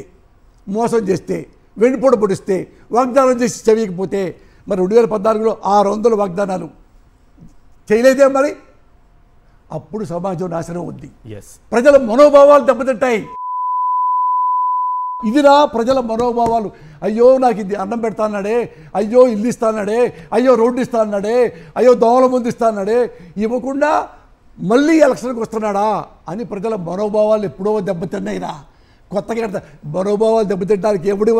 మోసం చేస్తే, వెన్నుపోటు పొడిస్తే, వాగ్దానం చేసి చదివకపోతే, మరి 2014లో 600 వాగ్దానాలు చేయలేదే మరి, అప్పుడు సమాజం నాశనం ఉంది. ప్రజల మనోభావాలు దెబ్బతింటాయి. ఇదిరా ప్రజల మనోభావాలు. అయ్యో నాకు ఇది అన్నం పెడతా అన్నాడే, అయ్యో ఇల్లు ఇస్తా అన్నాడే, అయ్యో రోడ్డు ఇస్తా అన్నాడే, అయ్యో దోమల ముందు ఇస్తా అన్నాడే, ఇవ్వకుండా మళ్ళీ ఎలక్షన్కి వస్తున్నాడా అని ప్రజల మనోభావాలు ఎప్పుడో దెబ్బతిన్నాయినా. కొత్తగా మనోభావాలు దెబ్బతింటానికి ఎప్పుడు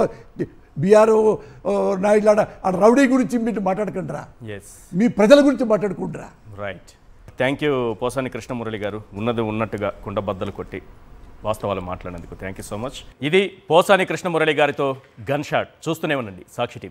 బిఆర్ నాయుడు ఆ రౌడీ గురించి మీరు మాట్లాడకండిరా, మీ ప్రజల గురించి మాట్లాడుకుంటారా. Right. Thank you Posani Krishna Murali గారు, ఉన్నది ఉన్నట్టుగా కుండబద్దలు కొట్టి వాస్తవాలు మాట్లాడినందుకు థ్యాంక్ యూ సో మచ్. ఇది పోసాని కృష్ణమురళి గారితో గన్ షాట్. చూస్తూనే ఉండండి సాక్షి టీవీ.